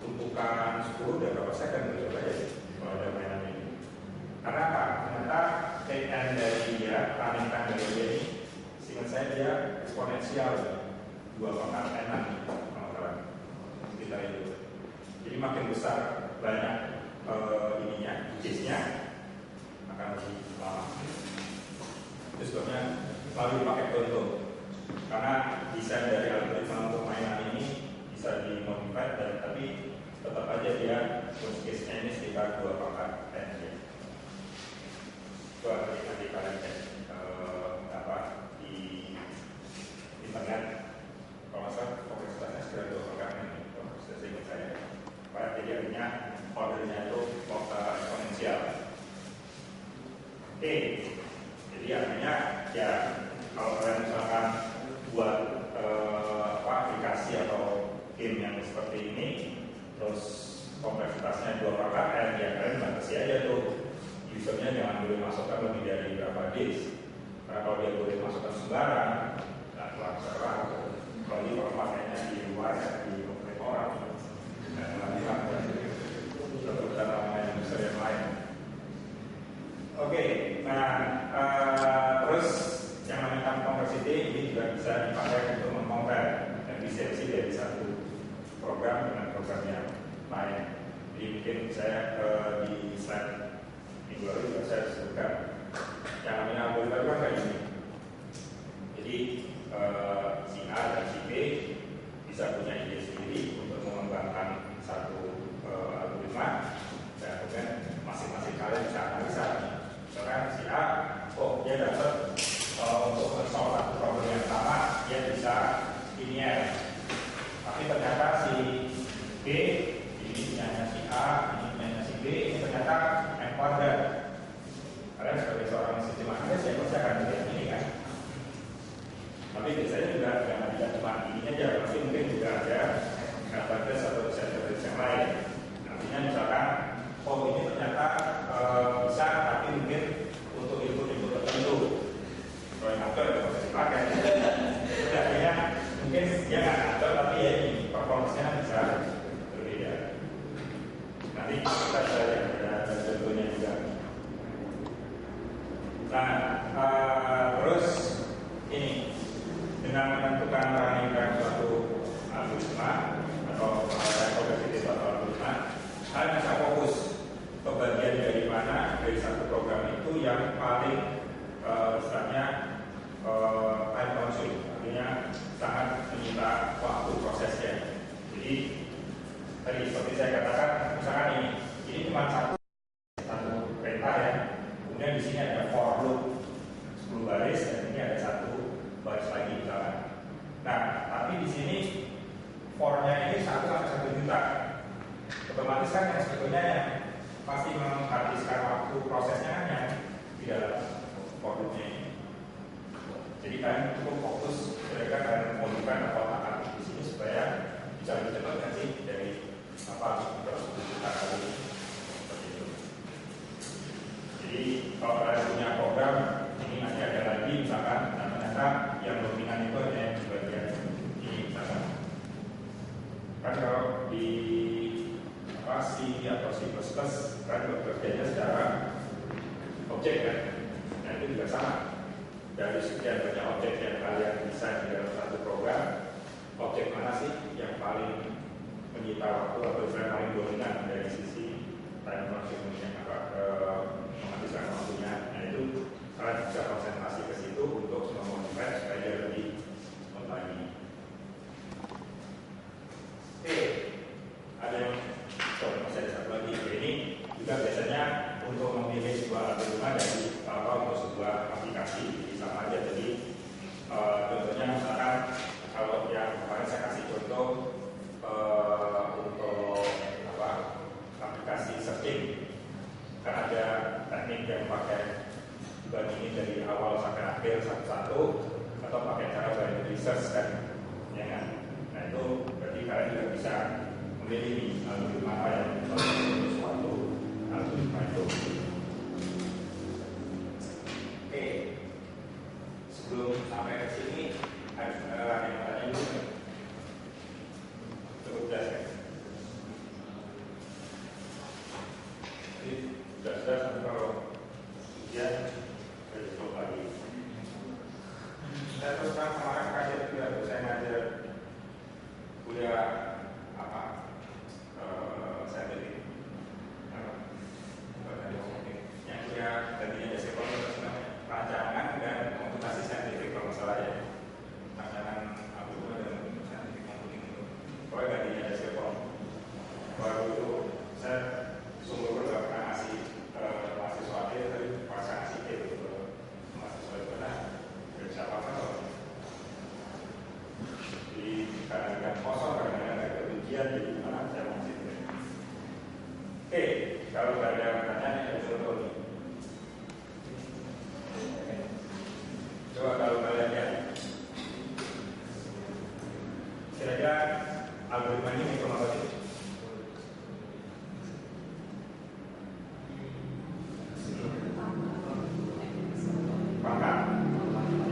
tumpukan 10 dan berapa second coba ya kalau ada mainan ini. Karena apa? Ternyata TN dari dia, running time dari dia ini, seingat saya dia eksponensial 2/n kita itu. Jadi makin besar banyak ininya, disknya akan lebih lama. Itu sebabnya selalu dipakai contoh. Karena desain dari algoritma untuk mainan ini bisa dimodify, dan tapi tetap aja dia worst case-nya ini sekitar 2/n. Itu nanti kalian cek di internet. Kalau masalah kompleksitasnya sekitar 2/n. Saya ingat saya. Jadi artinya ordernya itu eksponensial. Oke, jadi artinya ya kalau kalian misalkan buat aplikasi atau game yang seperti ini, terus kompleksitasnya 2/n, ya kalian batasi aja tuh usernya jangan boleh masukkan lebih dari berapa disk. Karena kalau dia boleh masukkan sembarang, nggak terserah. Kalau pakainya di luar di orang, dan bukan orang user yang lain. Oke, nah terus yang namanya complexity ini juga bisa dipakai untuk mengcompare efisiensi dari satu program dengan program yang lain. Jadi mungkin saya di slide minggu lalu juga saya sebutkan yang namanya algoritma itu kan kayak gini. Jadi si A dan si B bisa punya ide sendiri untuk mengembangkan satu algoritma, dan kemudian masing-masing kalian bisa analisa. Misalkan si A, dia dapat untuk mensolve satu problem yang sama, dia bisa linear. Tapi ternyata si B, ini punyanya si A, ini punyanya si B, ini ternyata M kuadrat. Kalian sebagai seorang sistem analis ya pasti akan melihat ini kan. Tapi biasanya juga tidak cuma ini aja, pasti mungkin juga ada advantage atau disadvantage yang lain. Artinya misalkan, ini ternyata bisa, tapi mungkin untuk input-input tertentu. Kalau yang ngatur ya bisa dipakai. Artinya mungkin dia nggak ngatur, tapi ya ini performance-nya bisa berbeda. Nanti kita bisa lihat ada contohnya juga. Nah, terus ini dengan menentukan running time suatu algoritma atau kompleksitas atau algoritma, kalian bisa fokus ke bagian dari mana dari satu program itu yang paling misalnya time consuming, artinya sangat menyita waktu prosesnya. Jadi tadi seperti saya katakan, misalkan ini cuma satu perintah ya, kemudian di sini ada for loop 10 baris, dan ini ada satu baris lagi misalkan. Nah, tapi di sini for-nya ini 1 sampai 1 juta. Otomatis kan yang sebetulnya yang pasti menghabiskan waktu prosesnya kan yang di dalam for loop-nya ini. Jadi kalian cukup fokus mereka akan memodifikasi atau akan di sini supaya bisa lebih cepat kan sih dari terus 10 juta kali seperti itu. Jadi kalau kalian punya program ini masih ada lagi misalkan, dan ternyata yang dominan itu hanya di bagian ini misalkan. Kan kalau di C atau C++ kan bekerjanya secara objek kan, nah itu juga sama. Dari sekian banyak objek yang kalian desain di dalam satu program, objek mana sih yang paling menyita waktu atau yang paling dominan dari sisi time consuming menghabiskan waktunya. Nah itu kalian bisa konsentrasi ke situ untuk memodifikasi supaya dia lebih cepat lagi. Oke, ada yang masih ada satu lagi. Ini juga biasanya untuk memilih sebuah algoritma dari untuk sebuah aplikasi sama aja. Jadi contohnya misalkan kalau yang kemarin saya kasih contoh memilih nih algoritma apa yang cocok untuk suatu algoritma itu. Oke, sebelum sampai ke sini ada yang tanya dulu. Cukup jelas kan? Jadi jelas kalau ujian saya cukup lagi. Saya terus terang kemarin kajian juga saya ngajar kuliah apa saintifik yang kuliah tadinya dasar rancangan dan komputasi saintifik kalau masalah ya, rancangan algoritma dan saintifik komputing itu pokoknya tadinya dasar baru itu saya sungguh nggak pernah ngasih mahasiswa dia tapi pas ngasih itu mahasiswa itu pernah dari siapa kalau di kadang-kadang kosong, kadang-kadang ada ujian, jadi gimana saya mau itu. Oke, kalau ada pertanyaan ya contoh nih. Coba kalau kalian lihat, kira-kira algoritma ini menghitung apa sih? Pangkat.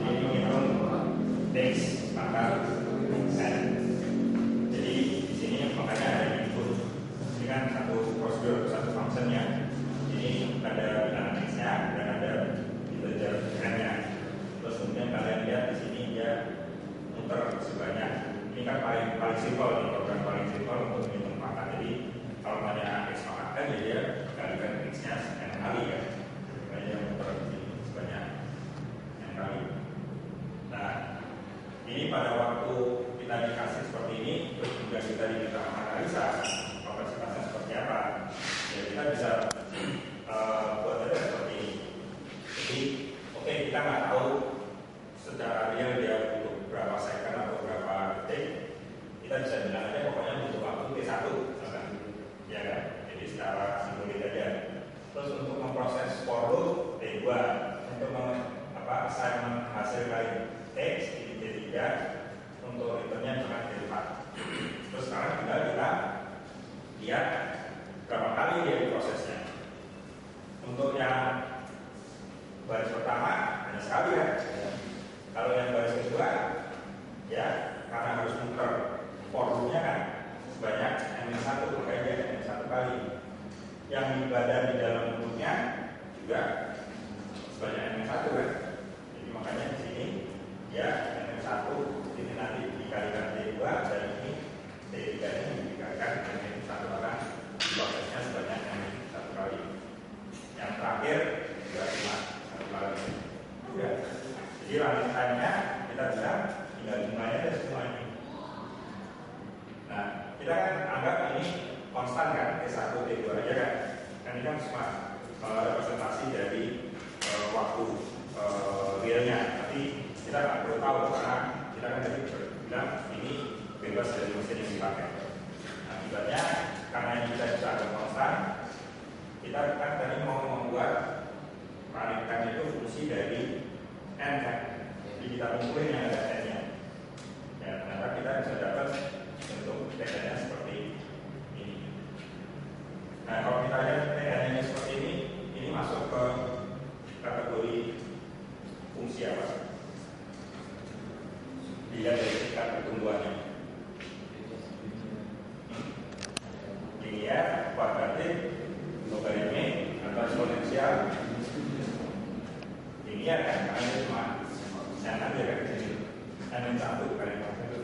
Ini menghitung X, pangkat, N. Jadi di sini makanya ada input. Ini kan satu prosedur, satu functionnya. Ini ada bilangan X-nya dan ada integer N-nya. Terus kemudian kalian lihat di sini dia muter sebanyak. Ini kan paling simpel nih, program paling simpel untuk menghitung pangkat. Jadi kalau banyak X pangkat N, jadi dia kalikan X-nya N kali ya. Makanya dia muter di sini sebanyak N kali. Nah, ini pada waktu kita dikasih seperti ini, terus juga kita diminta menganalisa kompleksitasnya seperti apa, ya kita bisa buat aja seperti ini. Jadi, oke, kita nggak tahu secara real dia butuh berapa second atau berapa detik, kita bisa bilang aja pokoknya butuh waktu T1, misalkan, ya kan? Jadi secara simbolik aja. Terus untuk memproses for loop T2, untuk assignment hasil kali X di T3, untuk returnnya cuma T4. Terus sekarang tinggal kita lihat berapa kali dia diprosesnya. Untuk yang baris pertama hanya sekali ya. Kalau yang baris kedua ya karena harus muter for loop-nya kan sebanyak N-1, makanya dia N1 kali. Yang di badan di dalam loop-nya juga sebanyak N1 kan. Jadi makanya di sini ya N1 ini nanti dikalikan T2 dan ini T3 ini dikalikan N1 akan prosesnya sebanyak N1 kali. Yang terakhir juga cuma 1 kali. Udah. Jadi running time-nya kita bilang tinggal jumlahnya ada semua ini. Nah, kita kan anggap ini konstan kan, T1, T2 aja kan. Kan ini kan cuma representasi dari waktu realnya. Tapi kita nggak perlu tahu karena kita kan tadi bilang ini bebas dari mesin yang dipakai. Akibatnya karena ini kita bisa ada konstan, kita kan tadi mau membuat running time itu fungsi dari N kan. Jadi kita kumpulin yang ada N-nya. Ya, ternyata kita bisa dapat bentuk TN-nya seperti ini. Nah, kalau kita lihat TN-nya seperti ini masuk ke kategori fungsi apa? Dilihat dari tingkat pertumbuhannya. Linear, kuadratik, logaritmik, atau eksponensial. Linear kan, karena itu cuma yang aja kan di sini. N1 kali itu.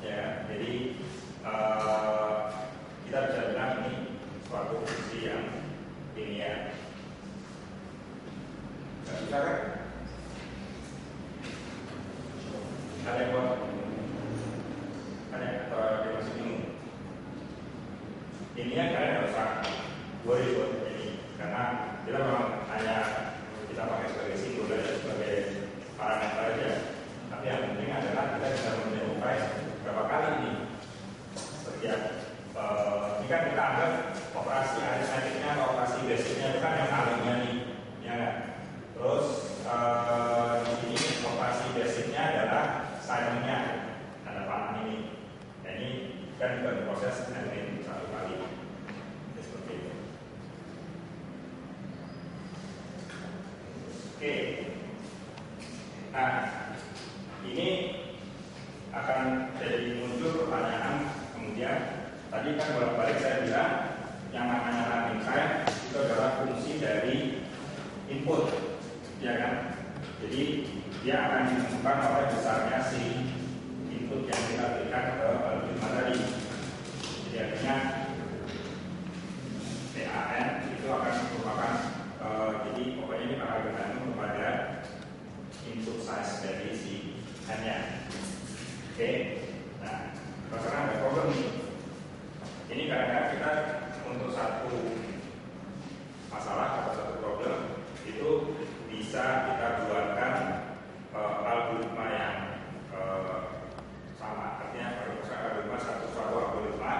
Ya, jadi kita bisa bilang ini suatu fungsi yang linear. Gak bisa kan? Ada yang buat? Ada atau dia masih bingung? Ini yang kalian harus worry buat ini karena kita memang hanya kita pakai sebagai simbol aja, sebagai parameter aja. Tapi yang penting adalah kita bisa menilai berapa kali ini. Setiap ini kan kita anggap operasi aritmetiknya atau operasi basicnya itu kan yang salingnya nih, ya kan? Terus di sini operasi basicnya adalah signnya, tanda panah ini. dan berproses admin satu kali. Seperti itu. Oke. Nah, ini akan jadi muncul pertanyaan kemudian. Tadi kan bolak-balik saya bilang yang namanya running time itu adalah fungsi dari input, ya kan? Jadi dia akan ditentukan oleh besarnya si input yang kita berikan ke algoritma tadi. Jadi artinya PAN itu akan merupakan jadi pokoknya ini akan bergantung kepada input size dari si n-nya. Oke, nah sekarang ada problem nih. Ini kadang-kadang kita untuk satu masalah atau satu problem itu bisa kita buatkan algoritma yang sama, artinya algoritma suatu algoritma,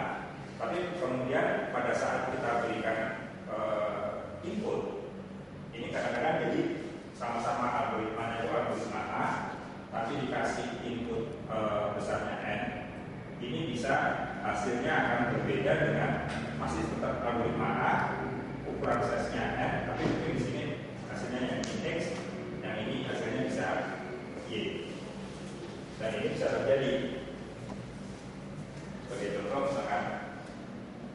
tapi kemudian pada saat kita berikan input, ini kadang-kadang jadi sama-sama algoritmanya itu algoritma A, tapi dikasih input besarnya N, ini bisa hasilnya akan berbeda dengan masih tetap algoritma A, ukuran size-nya N, tapi mungkin di sini hasilnya yang X, yang ini hasilnya bisa Y. Dan ini bisa terjadi. Sebagai contoh misalkan,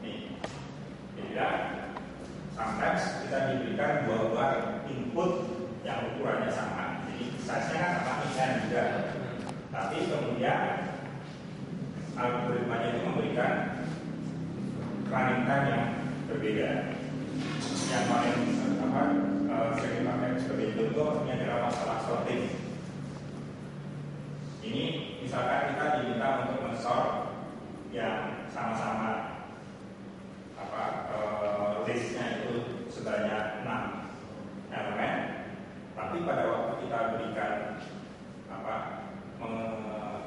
nih, dia bilang, sometimes kita diberikan dua buah input yang ukurannya sama, jadi size-nya kan sama N juga, tapi kemudian algoritmanya itu memberikan running time yang berbeda. Yang paling sering dipakai sebagai contoh ini adalah masalah sorting. Ini misalkan kita diminta untuk men-sort yang sama-sama listnya itu sebanyak 6 elemen, tapi pada waktu kita berikan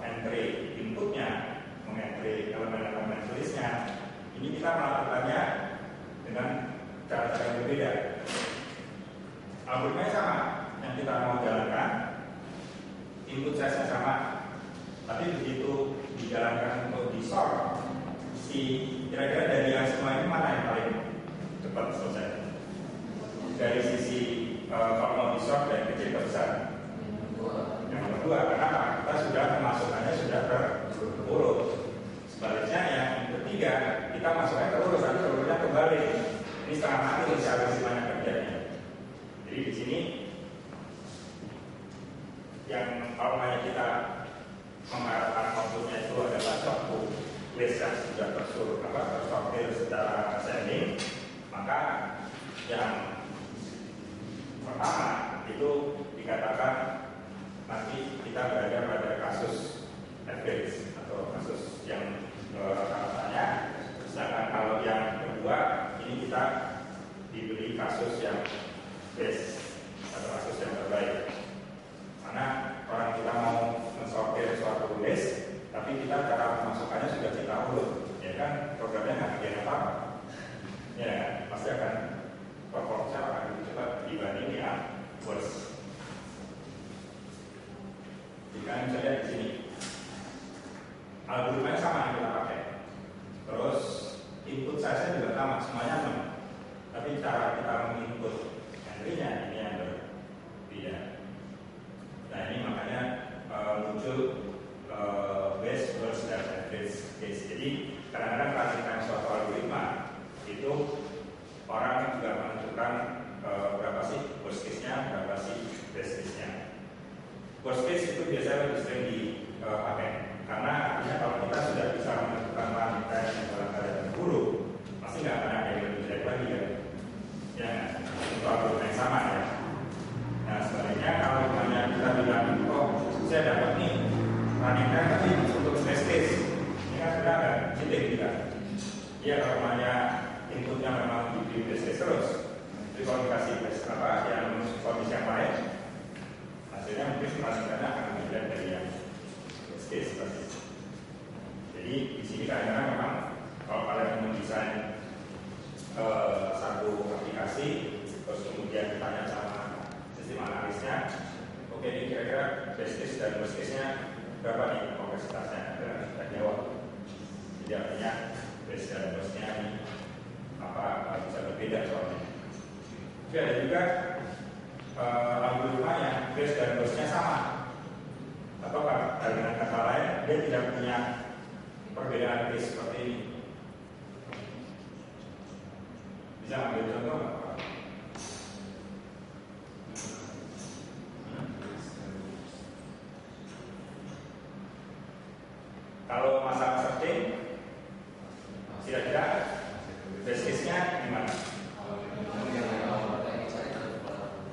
entry inputnya, mengentry elemen-elemen listnya, ini kita melakukannya dengan cara-cara yang berbeda. Algoritmanya sama, yang kita mau jalankan, input size-nya sama, tapi begitu dijalankan untuk di-sort, kira-kira dari yang semua ini mana yang paling cepat selesai? Dari sisi kalau mau di-sort dari kecil ke besar, yang kedua, karena kita sudah kemasukannya sudah terurut. Sebaliknya yang ketiga, kita masuknya terurus, tapi terurutnya kembali. Ini setengah mati secara semuanya kerjanya. Jadi di sini yang awalnya kita mengharapkan outputnya itu adalah suatu list yang sudah tersortir secara ascending, maka yang pertama itu dikatakan nanti kita berada pada kasus average atau kasus yang rata-ratanya. Sedangkan kalau yang kedua ini kita diberi kasus yang best atau kasus yang terbaik. Karena orang kita mau mensortir suatu list, tapi kita cara memasukkannya sudah kita urut, ya kan? Programnya nggak kerjain apa-apa, ya pasti akan performanya akan lebih cepat dibanding yang worst. Jika bisa lihat di sini, algoritmanya sama yang kita pakai, terus input size-nya juga sama, semuanya sama, tapi cara kita menginput entry-nya ini yang berbeda. Nah ini makanya muncul base versus average case. Jadi kadang-kadang klasifikasi suatu algoritma itu orang juga menentukan berapa sih worst case-nya, berapa sih best case-nya. Worst case itu biasanya lebih sering dipakai karena artinya kalau kita sudah bisa menentukan parameter yang dalam keadaan buruk, pasti nggak akan ada yang lebih jelek lagi kan? Ya, untuk algoritma yang sama ya. Nah sebaliknya kalau misalnya kita bilang, oh saya dapat nih running time tapi untuk best case, ini kan sudah agak jelek kita. Ya kalau misalnya inputnya memang di best case terus, jadi kalau dikasih best yang kondisi yang lain, hasilnya mungkin running time akan lebih jelek dari yang best case pasti. Jadi di sini kadang-kadang memang kalau kalian mendesain satu aplikasi, terus kemudian ditanya sama sistem analisnya, oke ini kira-kira best case dan worst case-nya berapa nih kompleksitasnya, dan kita jawab. Jadi artinya base dan bosnya ini bisa berbeda soalnya. Tapi ada juga algoritma yang base dan bosnya sama, atau dengan kata lain dia tidak punya perbedaan base seperti ini. Bisa ambil contoh nggak? Kalau masalah searching, kira-kira base case-nya gimana?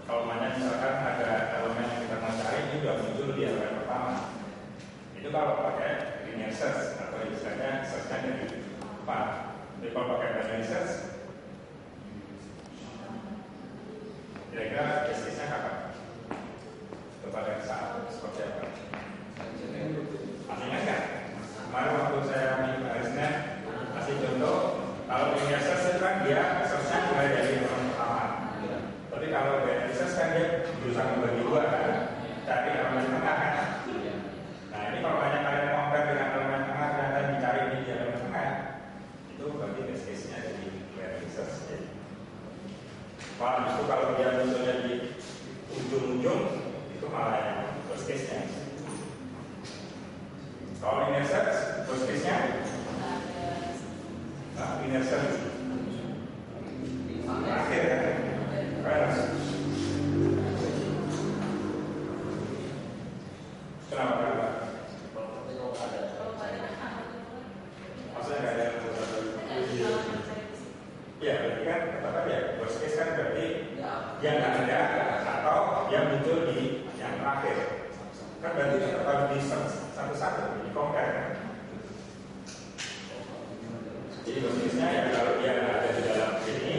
Kalau misalkan ada elemen yang kita mau cari, ini sudah muncul di elemen pertama. Itu kalau pakai linear search atau istilahnya search-nya dari depan. Jadi kalau pakai linear search, kira-kira base case-nya kapan? Kepada saat seperti apa? Masih ingat kan? Kemarin waktu saya minggu hari Senin kasih contoh, kalau linear search itu kan dia search-nya mulai dari elemen pertama. Tapi kalau linear search kan dia berusaha membagi dua kan, cari elemen tengah kan. Nah ini kalau banyak kalian compare dengan elemen tengah, ternyata dicari di elemen tengah, itu berarti base case-nya dari linear search. Justru kalau dia munculnya di ujung-ujung, itu malah yang worst case-nya. Kalau linear search, worst case-nya linear search akhir kan? Kenapa? Maksudnya nggak ada ya, berarti kan katakan ya worst case kan berarti yang nggak ada atau yang muncul di yang terakhir kan, berarti tetap harus di satu-satu di compare kan. Jadi worst case-nya ya kalau dia nggak ada di dalam ini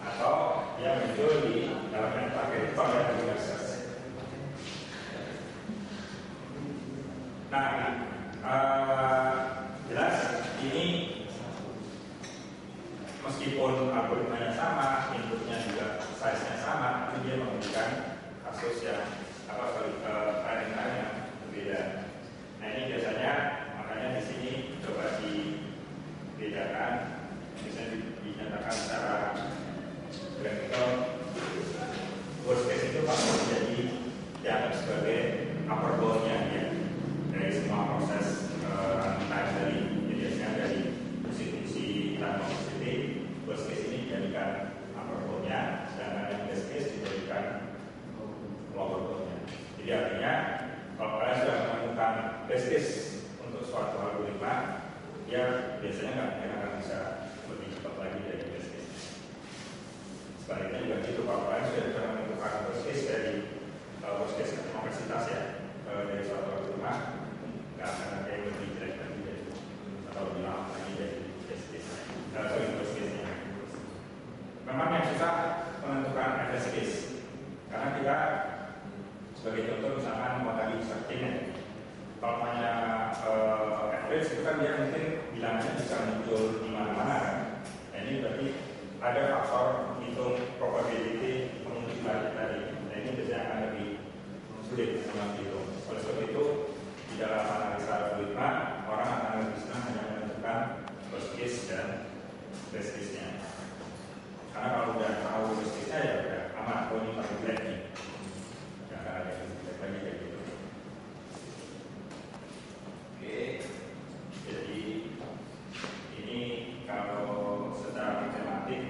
atau yang muncul di dalam yang terakhir itu yang linear search. Nah, jelas ini meskipun algoritmanya sama, inputnya juga size-nya sama, tapi dia memberikan kasus yang lain-lain yang berbeda. Nah ini biasanya makanya di sini coba dibedakan, misalnya dinyatakan secara grafikal. Worst case itu pasti menjadi dianggap sebagai upper bound-nya ya, dari semua proses runtime dari biasanya dari fungsi-fungsi dan complexity. Worst case ini dijadikan upper bound-nya, sedangkan yang best case dijadikan lower bound-nya. Jadi artinya kalau kalian sudah menemukan best case untuk suatu algoritma, ya biasanya nggak akan bisa lebih cepat lagi dari best case. Sebaliknya juga gitu, kalau kalian sudah menemukan best case dari worst case kompleksitas ya dari suatu algoritma, nggak akan ada yang lebih jelek lagi dari atau lebih lama lagi dari best case. Worst case-nya. Memang yang susah menentukan average case, karena kita sebagai contoh misalkan mau tadi searching, kalau hanya average itu kan dia mungkin bilangannya bisa muncul di mana-mana kan. Nah ini berarti ada faktor hitung probability pemunculan tadi. Nah ini biasanya akan lebih sulit memang dihitung. Oleh sebab itu di dalam analisa algoritma orang akan lebih senang hanya menentukan worst case dan best case-nya. Karena kalau udah tahu worst case-nya ya udah aman, ini paling jelek nih. Ada yang jelek lagi kayak gitu. Oke, jadi ini kalau secara matematik,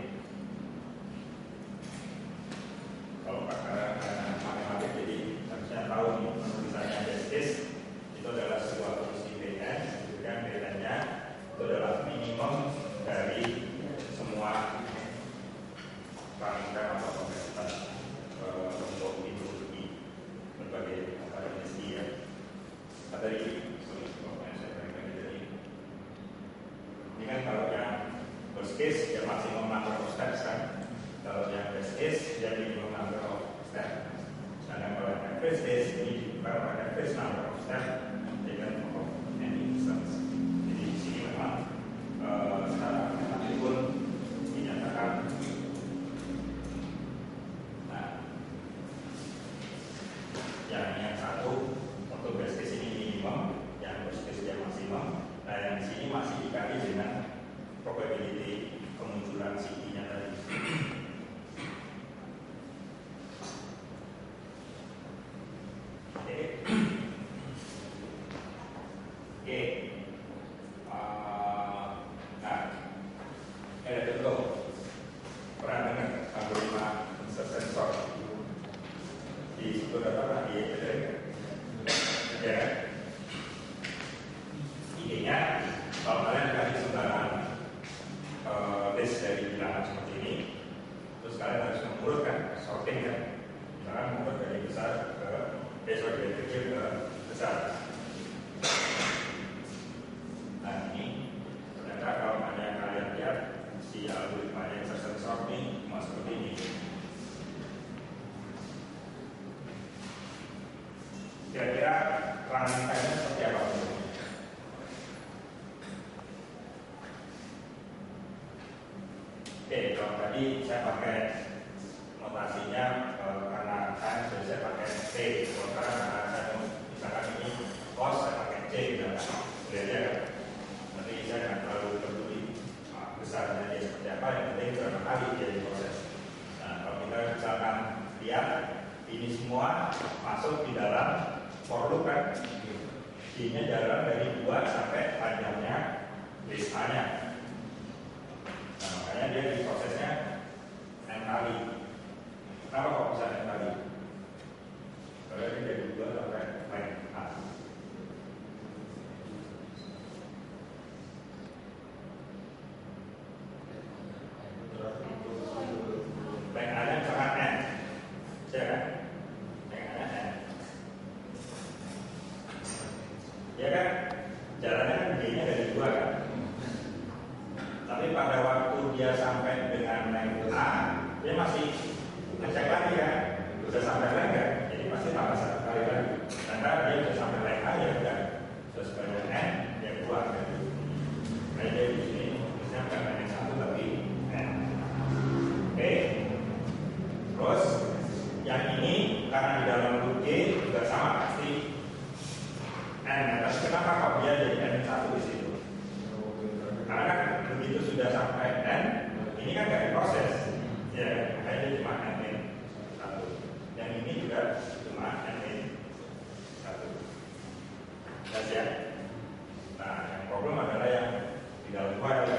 kalau pakar matematik jadi harusnya tahu nih penulisannya best case itu adalah sebuah fungsi Bn, kemudian Bn-nya itu adalah minimum dari semua parameter atau kompleksitas untuk itu berbagai dimensi ya. Tadi ini kan kalau yang worst case ya maksimum number of steps kan. Kalau yang best case ya minimum number of steps. Sedangkan kalau yang average case ini kalau average number of steps dengan of any instance. Jadi di sini memang secara matematik pun dinyatakan. Nah, yang satu untuk best case ini minimum, yang worst case dia maksimum. Nah yang di sini masih dikali munduran si I-nya tadi. Oke. Oke. Nah, ada contoh pernah dengar algoritma sensor di situ ada di ya. Idenya kalau kalian dikasih sembarang list dari bilangan seperti ini, terus kalian harus mengurutkan sorting kan, misalkan mengurut dari besar ke dari kecil ke besar. Nah ini ternyata kalau ada kalian lihat si algoritma yang sensor ini cuma seperti ini. Kira-kira rangkaiannya seperti apa? Oke, kalau tadi saya pakai notasinya karena kan saya pakai C. Kalau sekarang karena saya misalkan ini cos saya pakai C dan beda kan. Nanti saya nggak terlalu peduli besarnya dia seperti apa, yang penting berapa kali dia diproses. Nah, kalau kita misalkan lihat ini semua masuk di dalam for loop kan, I-nya jalan dari 2 sampai panjangnya list A-nya. Nah, makanya dia diprosesnya N kali. Kenapa kok bisa N kali? Karena dia dari 2 sampai line A. Line A-nya misalkan N, ya kan? Line A-nya N. Ya kan, jalannya kan D-nya dari 2 kan. Tapi pada waktu dia sampai dengan line A, dia masih ngecek lagi kan, sudah sampai line kan, jadi pasti tambah 1 kali lagi. Karena dia sudah sampai line A ya udah, sudah sebanyak N, dia keluar kan. Nah dia di sini, misalnya bukan line 1 tapi N. Oke, terus yang ini karena di dalam loop G juga sama pasti N. Tapi kenapa kok dia jadi N1 di situ? Karena kan begitu sudah sampai N, ini kan nggak diproses, ya, makanya dia cuma N-1. Yang ini juga cuma N-1. Jelas ya? Nah, yang problem adalah yang di dalam while.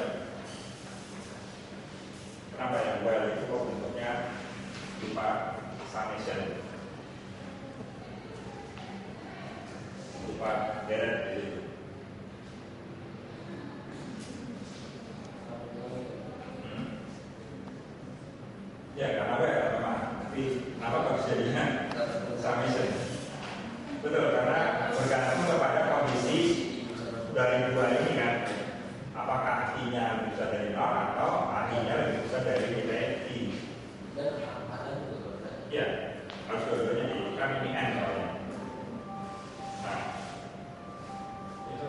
Kenapa yang while itu kok bentuknya berupa summation, berupa deret gitu. Ya, karena apa ya teman? Tapi kenapa kok bisa dengan summation? Betul, karena bergantung kepada kondisi dari 2 ini kan. Apakah I-nya bisa dari 0 atau I-nya lebih besar dari nilai I? Ya, harus dua-duanya I. Kan ini N soalnya. Nah, itu.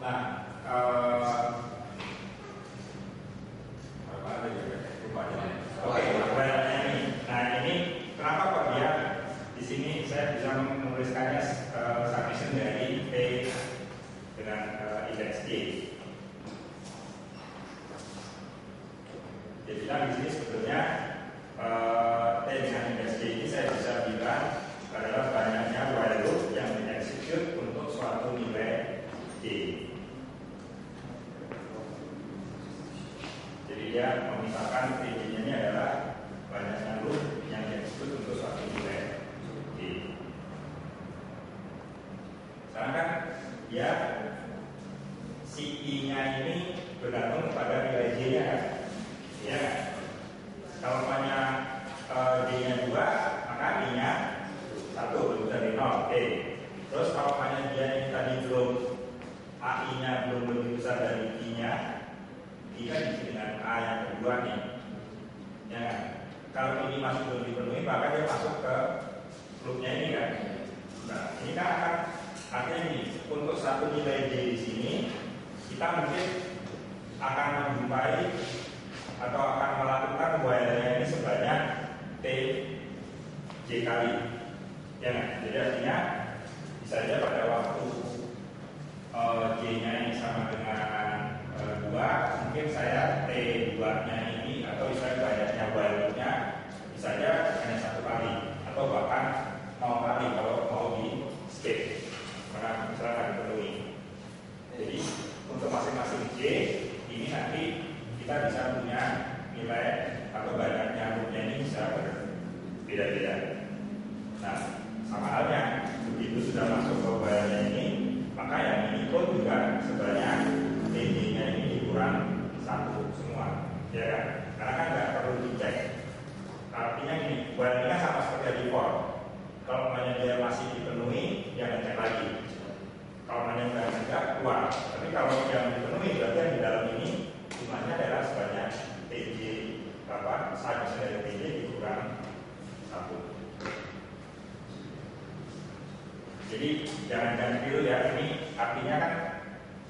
Nah, apa lagi rupanya? Oke, ini. Nah, ini kenapa kok dia di sini saya bisa menuliskannya summation dari T dengan indeks J. Jadi di sini sebetulnya T dengan indeks J ini saya bisa bilang adalah banyaknya while loop yang dieksekut untuk suatu nilai J. Jadi dia memisahkan T-nya ini adalah banyaknya loop yang dieksekut untuk suatu nilai J. Sekarang kan dia si I-nya ini bergantung kepada nilai J-nya kan? Iya kan? Kalau banyak J-nya 2, maka I-nya untuk satu nilai D di sini, kita mungkin akan menjumpai atau akan melakukan while-nya ini sebanyak T J kali. Ya, jadi artinya bisa saja pada waktu J-nya ini sama dengan 2, mungkin saya T2-nya ini atau misalnya banyaknya while-nya bisa saja hanya 1 kali atau bahkan 0 kali kalau mau di skip karena misalnya dipenuhi. Jadi untuk masing-masing J ini nanti kita bisa punya nilai atau banyaknya loopnya ini bisa berbeda-beda. Nah, sama halnya begitu sudah masuk ke while-nya ini, maka yang ini pun juga sebanyak TJ-nya ini dikurang 1 semua, ya kan? Karena kan nggak perlu dicek. Artinya gini, while ini kan sama seperti default. Kalau namanya dia masih dipenuhi, ya ngecek lagi. Kalau namanya enggak, keluar. Tapi kalau yang dipenuhi, berarti yang di dalam ini jumlahnya adalah sebanyak TJ saja dari TJ dikurang 1. Jadi jangan keliru ya, ini artinya kan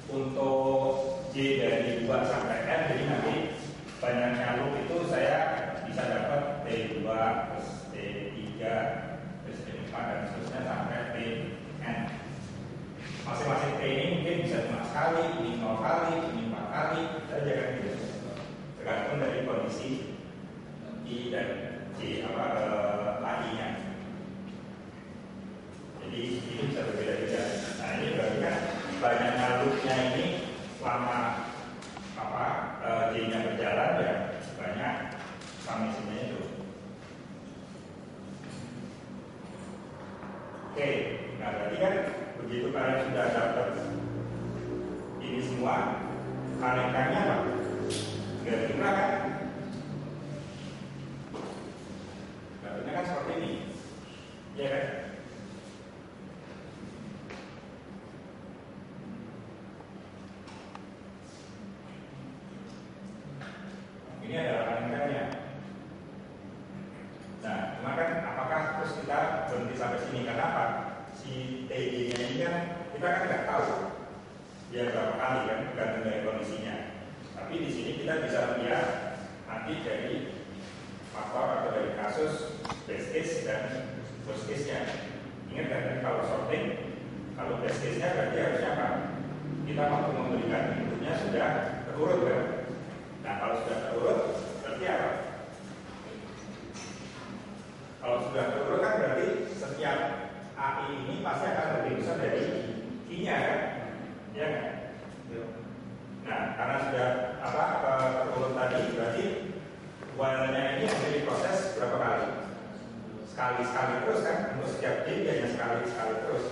untuk J dari 2 sampai N, jadi nanti banyaknya loop itu saya bisa dapat T2 terus T3 terus T4 dan seterusnya sampai Tn. Masing-masing T ini mungkin bisa cuma sekali, ini 0 kali, ini 4 kali, saja kan gitu. Tergantung dari kondisi I dan J AI-nya. Jadi ini bisa berbeda-beda. Nah ini berarti kan banyaknya loopnya ini selama J-nya berjalan ya banyak summation-nya itu. Oke, nah berarti kan begitu kalian sudah dapat ini semua, kaliannya apa? Nggak jumlah kan? Berarti kan seperti ini, ya kan? Ini adalah kaliannya. Nah, cuma kan apakah terus kita berhenti sampai sini? Kenapa? Si TJ-nya ini kan kita kan nggak tahu dia berapa kali kan, tergantung dari kondisinya. Tapi di sini kita bisa lihat nanti dari faktor atau dari kasus best case dan worst case-nya. Ingat kan kalau sorting, kalau best case-nya berarti harusnya apa? Kita waktu memberikan inputnya sudah terurut kan? Nah kalau sudah terurut berarti apa? Kalau sudah terurut kan berarti setiap AI ini pasti akan lebih besar dari I-nya kan? Ya kan? Nah karena sudah terurut tadi berarti while-nya ini akan diproses berapa kali? Sekali-sekali terus kan? Untuk setiap D hanya sekali-sekali terus.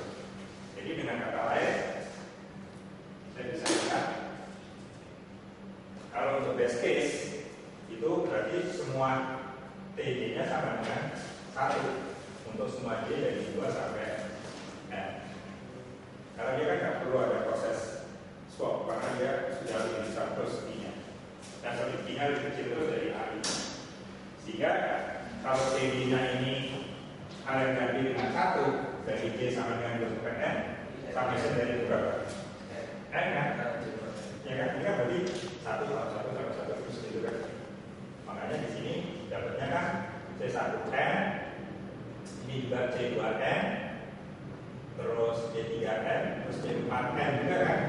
Jadi dengan kata lain saya bisa lihat kalau untuk best case itu berarti semua TJ-nya sama dengan 1 untuk semua J dari 2 sampai N. Karena dia kan nggak perlu ada proses swap karena dia sudah lebih besar terus I-nya. Dan I-nya lebih kecil terus dari AI. Sehingga kalau TJ-nya ini kalian ganti dengan 1 dari J sama dengan 2 sampai N, sampai dari berapa? N kan? Ya kan? Ini kan berarti 1 terus gitu kan? Makanya di sini dapatnya kan C1N, ini juga C2N, terus C3N, terus C4N juga kan?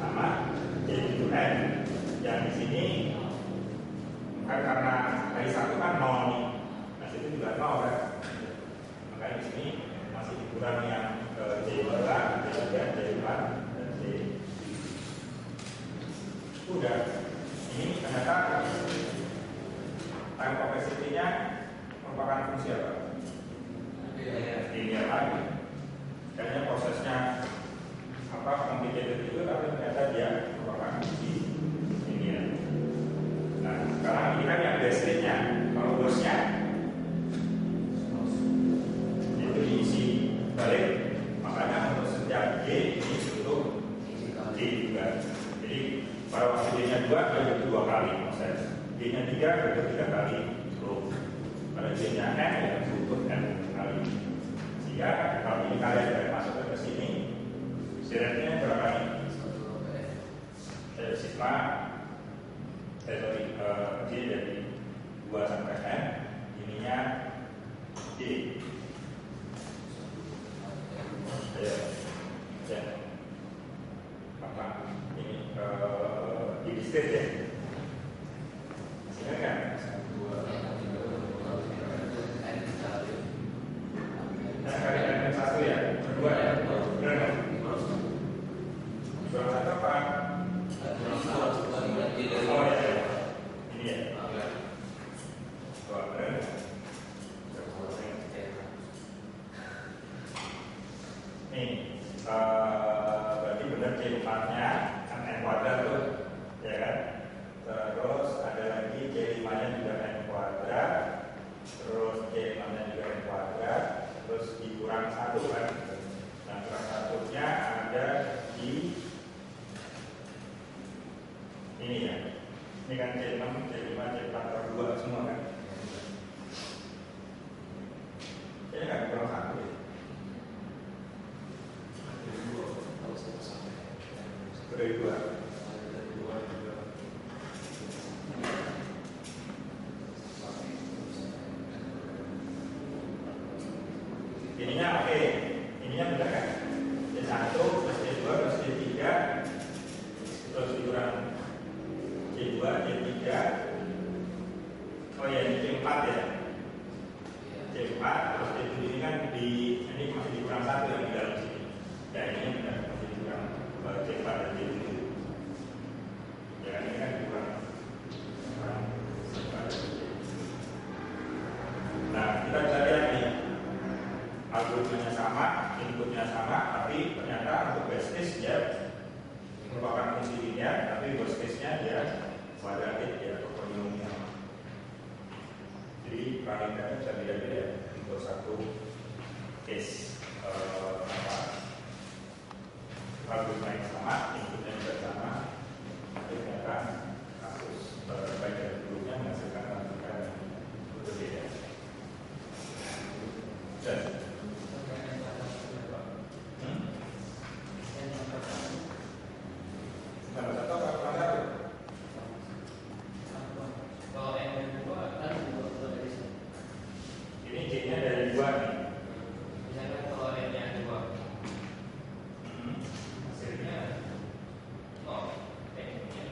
Sama C7N. Yang di sini kan karena dari 1 kan 0 nih, nah situ juga 0 kan? Makanya di sini masih dikurangi yang ke C2, C3, C4, dan C. Udah, ini ternyata time complexity-nya merupakan fungsi apa? Linear lagi. Kayaknya prosesnya complicated itu, tapi ternyata dia merupakan fungsi linear. Nah, sekarang ini kan yang base-nya, kalau worst-nya itu diisi balik, makanya untuk setiap J ini untuk J juga. Jadi pada waktu J-nya 2, dia butuh 2 kali proses. J-nya 3, butuh 3 kali loop. Pada J-nya N, ya butuh N kali. Sehingga kalau ini kalian sudah masuk ke sini, Derajatnya berapa nih? Sigma J dari 2 sampai N, ininya D. Apa ini di diskrete ya? Ingat kan? Nah, kali N satu ya, berdua ya, benar kan? Kurang satu apa? Oh ya, ini ya. Wah, benar. Nih, berarti benar C4-nya kan N kuadrat tuh, ya kan? Terus ada lagi C5-nya juga N kuadrat, terus C6-nya juga N kuadrat, terus dikurang 1 kan? Nah, kurang 1-nya ada di ini ya. Ini kan C6, C5, C4 per 2 semua kan? Ini kan kurang 1 ya? Dari 2. Ininya oke, ininya benar kan? C1 plus C2 plus C3 terus dikurang C2, C3. Oh ya, ini C4 ya. C4 terus C7 ini kan ini masih dikurang 1 yang di dalam sini. Ya ini benar masih dikurang C4 dan C7. Ya ini kan dikurang. Nah, kita bisa lihat nih, algoritmanya sama, inputnya sama, tapi ternyata untuk base case dia merupakan fungsi linear, tapi worst case-nya dia kuadratik ya, atau polinomial. Jadi parameternya bisa beda-beda untuk satu case algoritma yang sama, inputnya juga sama, tapi ternyata kasus baik dari dulunya menghasilkan parameter yang berbeda. Dan Nomor 1 apa kurang 1? Kalau N2 kan 2 dari sini. Ini J-nya dari 2 nih. Misalkan kalau N-nya 2, hasilnya 0. N-nya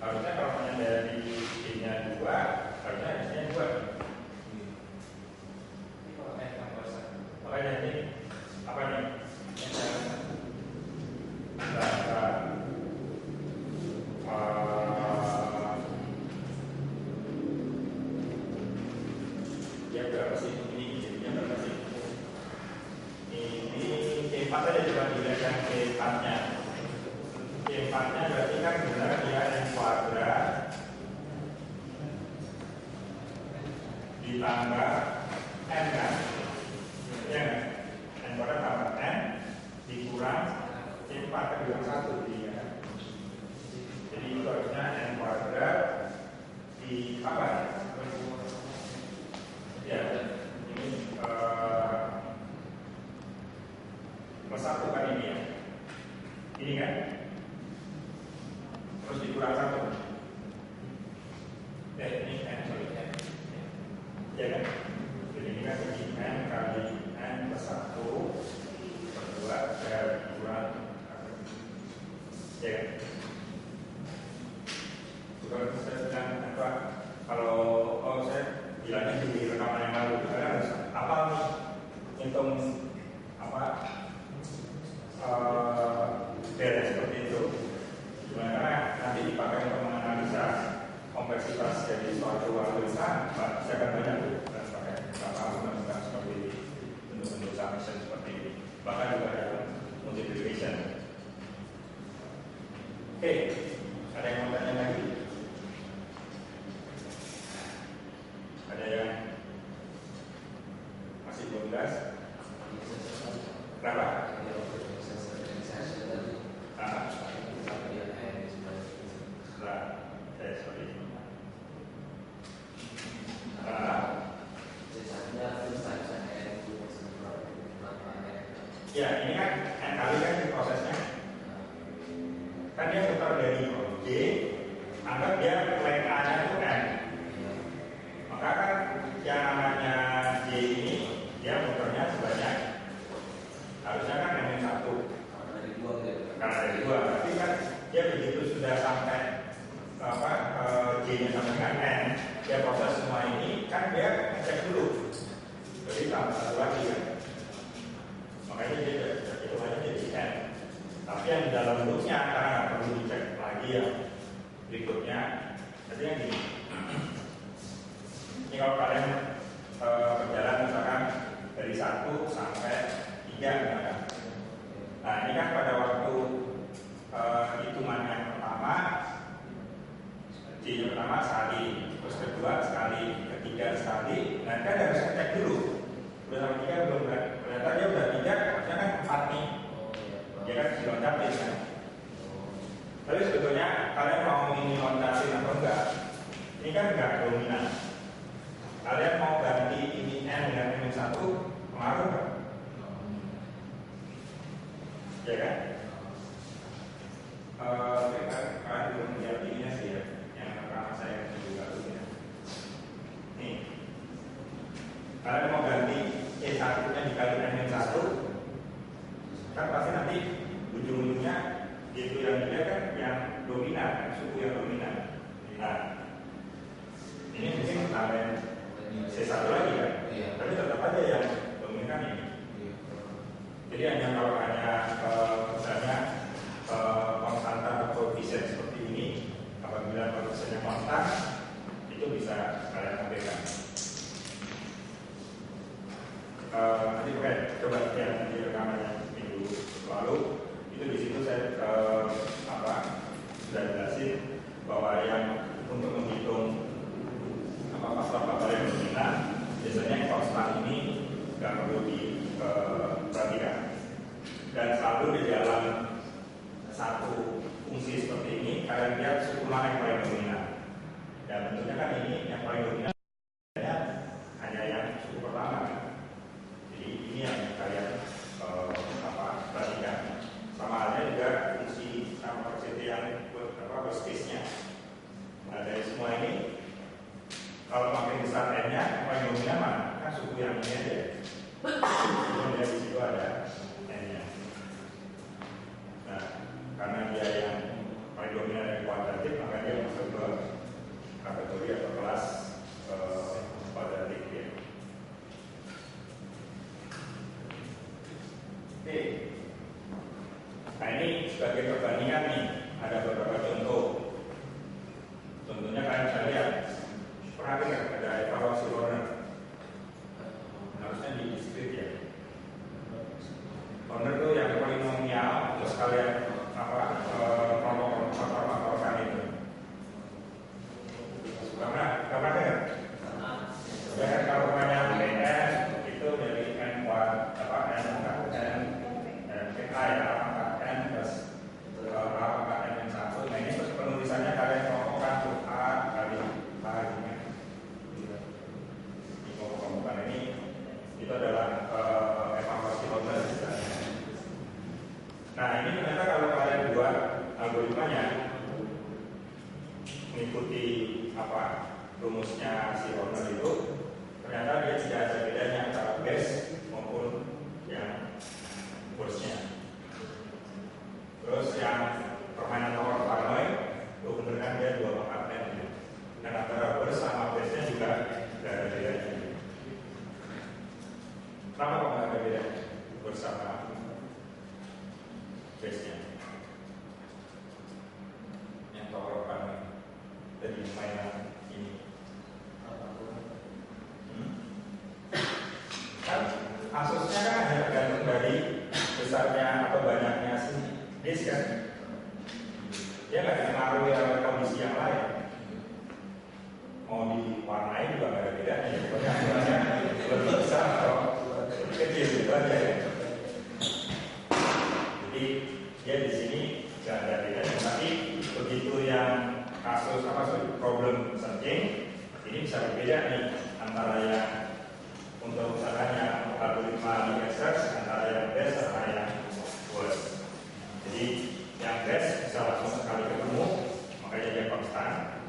harusnya kalau hanya dari J-nya 2, harusnya S-nya 2. ini kalau N tambah 1. Makanya ini apa nih? Ya berapa sih? Ini jadinya berapa sih? Ini C4 aja coba dilihat yang C4-nya. C4-nya berarti kan benar dia N kuadrat ditambah N kan? Ya kan? N kuadrat tambah N dikurang C4 kan dikurang 1 jadinya kan? Jadi itu harusnya N kuadrat di apa ya? Ya, ini plus 1 kan ini ya? Ini kan? Terus dikurang 1. Ya, ini N, sorry N. Ya kan? Jadi ini kan ini N kali N plus 1 per 2 saya kurang. Ya kan? Kalau saya bilang apa? Kalau saya bilangnya di rekaman yang lalu, saya harus apa nih? Hitung apa? Data seperti itu. Gimana nanti dipakai untuk menganalisa kompleksitas dari suatu algoritma, saya akan banyak dan pakai beberapa algoritma seperti bentuk-bentuk summation seperti ini. Bahkan juga ada multiplication. Oke, ada yang mau tanya lagi? Ada yang masih belum jelas? Berapa? anggap dia length A-nya itu N. Maka kan yang namanya J ini dia muternya sebanyak harusnya kan N-1 karena dari 2. Tapi kan dia begitu sudah sampai J-nya sampai dengan N, dia proses semua ini kan dia ngecek dulu. Jadi tambah satu lagi kan. Makanya dia hitungannya jadi N. Tapi yang di dalam loopnya karena nggak perlu dicek lagi yang berikutnya. Jadi yang gini. Ini kalau kalian berjalan misalkan dari 1 sampai 3 misalkan. Nah ini kan pada waktu hitungan yang pertama, J yang pertama sekali, terus kedua sekali, ketiga sekali. Nah kan harus cek dulu. Udah sampai 3 belum kan? Ternyata dia udah 3, harusnya kan 4 nih. Dia kan si loncatin kan. Tapi sebetulnya kalian mau ini loncatin atau enggak? Ini kan enggak dominan. Kalian mau ganti ini N dengan N1, pengaruh nggak? Ya kan? Kalian belum melihat ininya sih ya, yang pertama saya juga dulu ya. Nih, kalian mau ganti E1 nya dikali N1, kan pasti nanti ujung-ujungnya itu yang dia kan yang dominan, suku yang dominan. Nah, ini mungkin kalian C1 lagi kan? Iya. Tapi tetap aja yang dominan ini. Iya. Jadi hanya kalau hanya misalnya konstanta atau koefisien seperti ini, apabila koefisiennya konstan, itu bisa kalian ambilkan. Nanti coba yang di rekamannya minggu lalu, itu di situ saya sudah jelasin bahwa yang untuk menghitung faktor-faktor yang dominan, biasanya konstan ini nggak perlu diperhatikan. Dan selalu di dalam satu fungsi seperti ini, kalian lihat suku mana yang paling dominan. Dan tentunya kan ini yang paling dominan hanya yang suku pertama kan. Jadi ini yang kalian perhatikan. Sama halnya juga fungsi sama seperti yang worst case-nya. Nah dari semua ini, kalau makin besar N-nya, yang paling dominan mana? Kan suku yang ini aja. Kemudian di situ ada N-nya. Nah, karena dia yang paling dominan dari kuadratik, maka dia masuk ke kategori atau kelas kuadratik ya. Oke. Nah ini sebagai perbandingan nih, ada beberapa contoh. Contohnya kalian bisa lihat. Pernah dengar ada evaluasi Horner? Harusnya di diskrit ya. Horner itu yang polinomial, terus kalian faktor-faktorkan itu. Pernah dengar? Ya kan kalau namanya PS itu dari N kuadrat N PA ya, N plus N1. Nah ini terus penulisannya kalian kelompokkan tuh A kali A gitu. Bukan ini itu adalah evaluasi Horner. Nah ini ternyata kalau kalian buat algoritmanya mengikuti rumusnya si Horner itu, ternyata dia tidak ada bedanya antara base maupun yang worst-nya. Terus yang permainan nomor Farnoy itu bener kan dia 2 pangkat N. Dan antara worst sama base-nya juga tidak ada bedanya. Kenapa kok nggak ada beda bersama base-nya? Yang tokrokan dari mainan ini. Kan asusnya kan hanya tergantung dari besarnya atau banyaknya si disk kan. Dia nggak dipengaruhi oleh kondisi yang lain. Mau diwarnai juga nggak ada bedanya. Pokoknya lebih besar atau kecil gitu aja ya. Jadi dia di sini tidak ada bedanya. Tapi begitu yang kasus problem searching ini bisa berbeda nih antara yang untuk misalnya algoritma linear search antara yang best sama yang worst. Jadi yang best bisa langsung sekali ketemu, makanya dia konstan.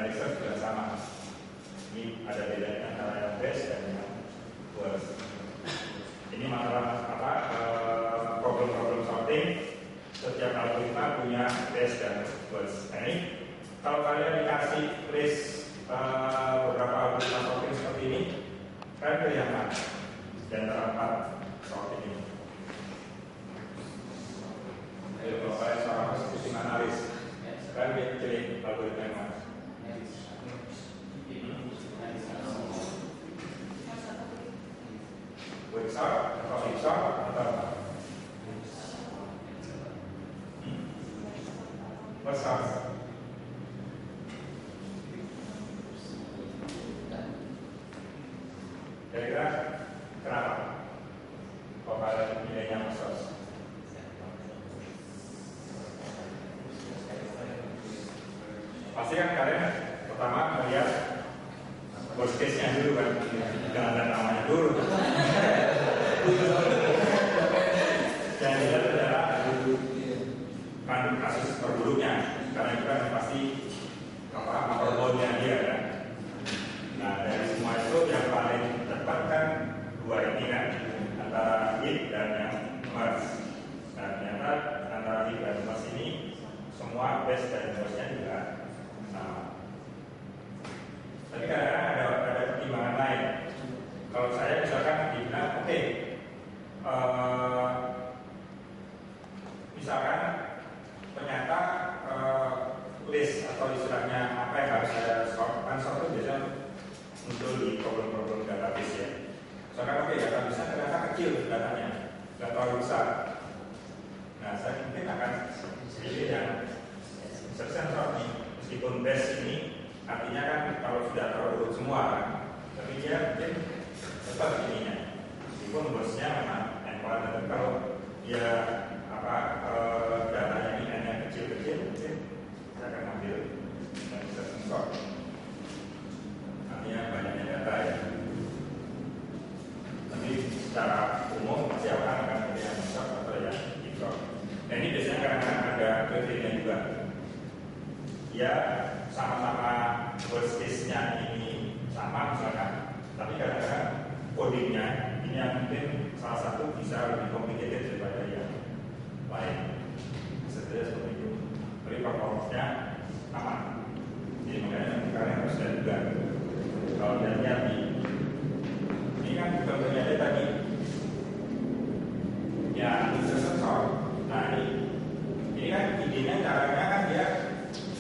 research juga sama. Ini ada bedanya antara yang best dan yang worst. Ini masalah apa? Problem sorting. Setiap algoritma punya best dan worst. Nah, ini kalau kalian dikasih list beberapa algoritma sorting seperti ini, kalian pilih yang mana? Dan antara 4 sorting ini. Ayo, kalau kalian seorang sistem analis, kalian pilih algoritma yang mana? Wixar atau Wixar atau apa? Wixar. Kira-kira kenapa? Kalau kalian pilihnya Wixar? Pasti kan kalian pertama melihat worst case-nya dulu kan, jangan lihat namanya dulu. Dan kita adalah kan kasus terburuknya, karena itu kan pasti apa dia kan. Nah dari semua itu yang paling tepat kan 2 ini kan, antara hit dan yang merge. Nah ternyata antara hit dan merge ini semua best dan worst-nya juga sama. Tapi kadang-kadang ada pertimbangan lain. Kalau saya misalkan dibilang, oke, misalkan ternyata list atau istilahnya apa yang harus saya sort, kan sort itu biasanya muncul di problem-problem database ya. Misalkan oke, database ternyata kecil datanya, nggak terlalu besar. Nah, saya mungkin akan pilih yang sort nih, meskipun best ini artinya kan kalau sudah terurut semua kan, tapi dia mungkin tetap ininya, meskipun bosnya memang empal, tapi kalau dia datanya ini hanya kecil-kecil, mungkin saya akan ambil yang bisa sensor. Artinya banyaknya data ya. Tapi secara umum pasti akan pilih yang sensor atau yang sensor. Nah ini biasanya kadang-kadang ada kriteria juga. Ya sama-sama worst case-nya ini sama misalkan, tapi kadang-kadang codingnya ini yang mungkin salah satu bisa lebih complicated daripada yang lain. Sebenarnya seperti itu. Tapi performance-nya aman. Jadi makanya kalian harus lihat juga. Kalau lihat ini kan contohnya ada tadi ya user sensor. Nah ini kan idenya caranya kan dia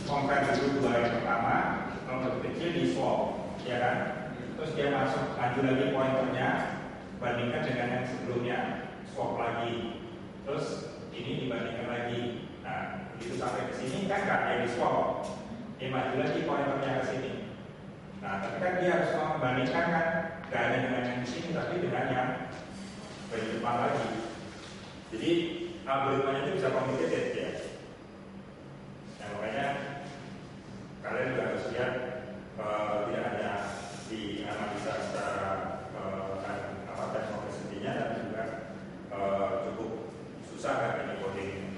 compare dulu 2 yang pertama, kalau lebih kecil di swap, ya kan? Terus dia masuk maju lagi pointernya, bandingkan dengan yang sebelumnya, swap lagi. Terus ini dibandingkan lagi. Nah, begitu sampai ke sini kan nggak kayak di swap. Dia maju lagi pointernya ke sini. Nah, tapi kan dia harus membandingkan kan, nggak hanya dengan yang di sini, tapi dengan yang di depan lagi. Jadi algoritmanya itu bisa complicated ya. Nah, makanya kalian juga harus lihat tidak hanya di analisa secara teks complexity-nya, tapi juga cukup susah kan ini coding.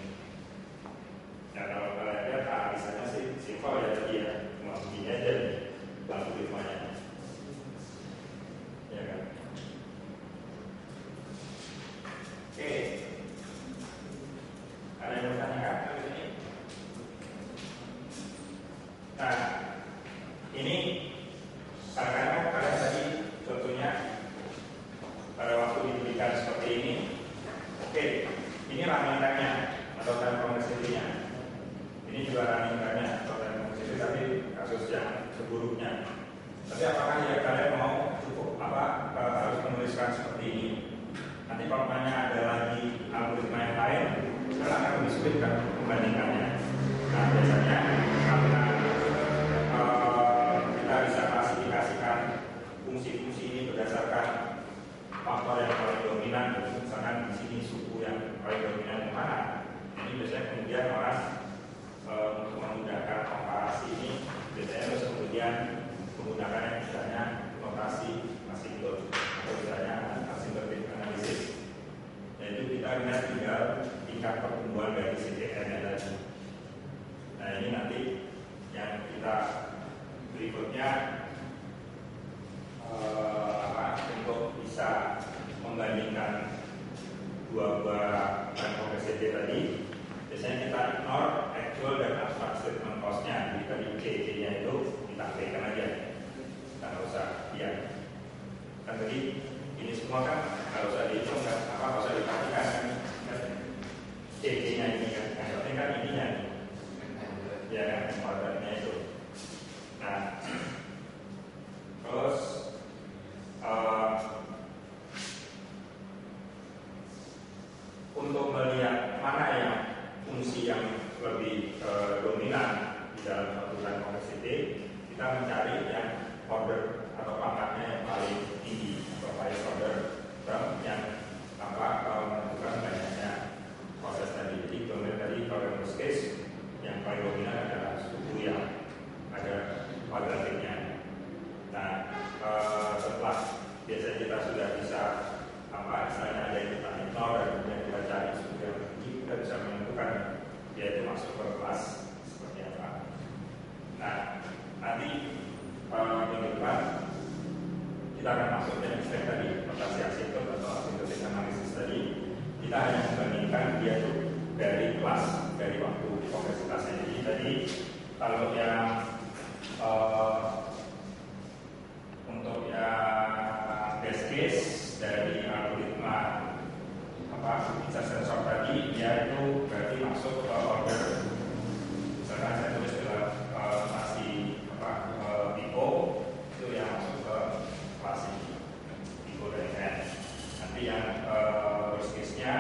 Nah kalau kalian lihat analisanya sih simple ya tadi ya, cuma begini aja nih algoritmanya, ya kan? Oke, ada yang mau tanyakan kali ini? Nah, ini kadang-kadang kalian tadi contohnya pada waktu diberikan seperti ini, oke, ini running time-nya atau time complexity-nya. Ini juga running time-nya atau time complexity, tapi kasus yang seburuknya. Tapi apakah ya kalian mau cukup harus menuliskan seperti ini? Nanti kalau ada lagi algoritma yang lain, sekarang akan lebih sulit kan membandingkannya. Nah biasanya karena kita bisa klasifikasikan fungsi-fungsi ini berdasarkan faktor yang paling dominan, misalkan di sini suku yang paling dominan yang mana. Ini biasanya kemudian orang untuk menggunakan komparasi ini biasanya harus kemudian menggunakan yang misalnya kita mencari yang order atau pangkatnya yang paling tinggi atau paling order yang menentukan banyaknya proses tadi. Jadi kemudian tadi kalau worst case yang paling dominan adalah suku yang ada kuadratiknya. Nah, setelah biasanya kita sudah bisa misalnya ada yang kita ignore dan kemudian kita cari suku yang tinggi, kita bisa menentukan dia itu masuk ke kelas seperti apa. Nah, nanti minggu depan kita akan masuk dengan step tadi, notasi asymptot atau asymptotic analysis tadi. Kita hanya membandingkan dia itu dari kelas, dari waktu kompleksitasnya. Jadi tadi kalau yang untuk yang best case dari algoritma insertion sort tadi, dia itu berarti masuk ke order. Misalkan saya tulis dalam notasi Pico, itu yang masuk ke kelas Pico dari N. Nanti yang worst case-nya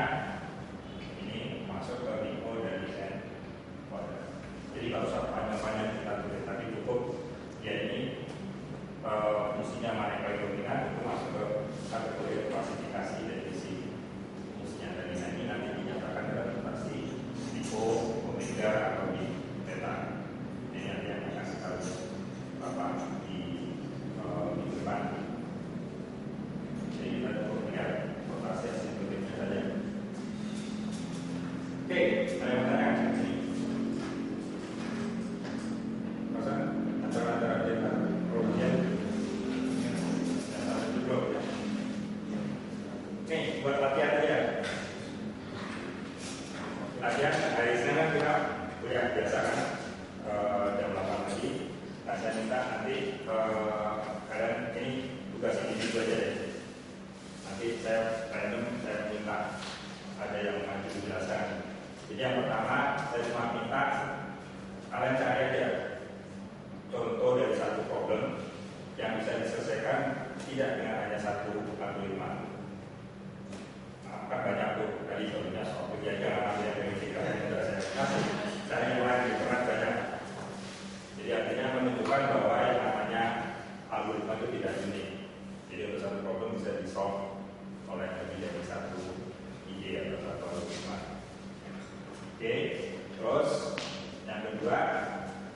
ini masuk ke Pico dari N order. Jadi kalau usah panjang-panjang kita tulis, tapi cukup ya ini fungsinya mana yang paling dominan itu masuk ke kategori klasifikasi dari si fungsinya dari ini nanti dinyatakan dalam notasi Pico, omega atau di theta. Ini nanti yang akan kita lihat di minggu depan. Jadi kita cukup lihat notasi asymptotiknya saja. Oke, ada yang bertanya di sini? Pasang antara data program. Nih, buat latihan aja. Latihan hari Senin kan kita kuliah biasa kan jam 8 pagi. Nah, saya minta nanti kalian ini tugas ini aja deh. Nanti saya random, saya minta ada yang maju dijelaskan. Jadi yang pertama saya cuma minta kalian cari aja contoh dari satu problem yang bisa diselesaikan tidak dengan hanya satu algoritma. Kan banyak tuh tadi contohnya soal penjajaran yang verifikasi yang sudah saya kasih. Saya yang lain pernah banyak. Jadi artinya menunjukkan bahwa yang namanya algoritma itu tidak unik. Jadi untuk satu problem bisa di-solve oleh lebih dari satu ide atau satu algoritma. Oke, terus yang kedua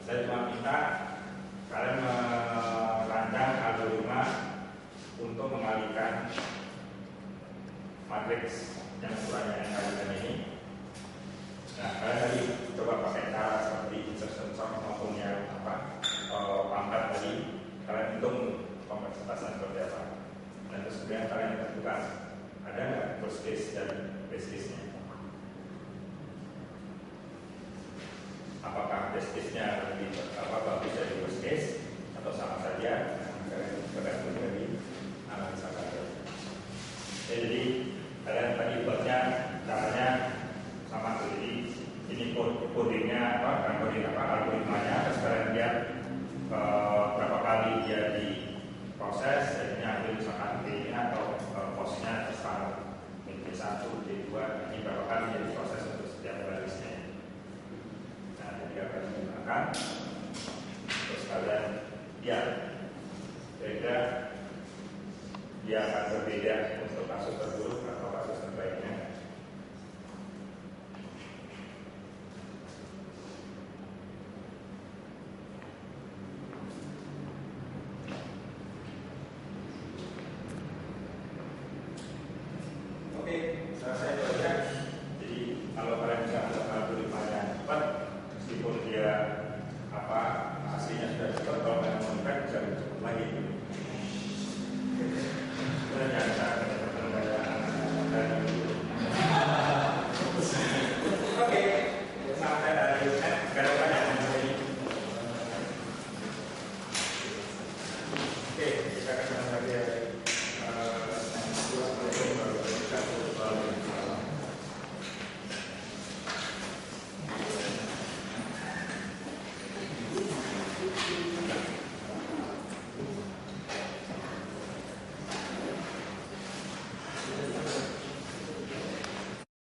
saya cuma minta kalian merancang algoritma untuk mengalihkan matriks yang ukurannya yang kalian ini. Nah, kalian tadi coba pakai cara seperti insertion sort maupun yang pangkat tadi, kalian hitung kompleksitasnya seperti apa. Dan terus kemudian kalian tentukan ada nggak worst case dan best case-nya. Apakah best case-nya lebih bagus dari worst case atau sama saja? Kalian tergantung dari analisa kalian. Jadi kalian tadi buatnya caranya sama. Jadi ini codingnya algoritmanya. Terus kalian lihat berapa kali dia diproses. Jadi ambil misalkan D atau posnya terserah D1, D2. Ini berapa kali dia diproses untuk setiap barisnya. Nah, jadi akan digunakan. Terus kalian lihat beda dia akan berbeda untuk kasus terburuk atau kasus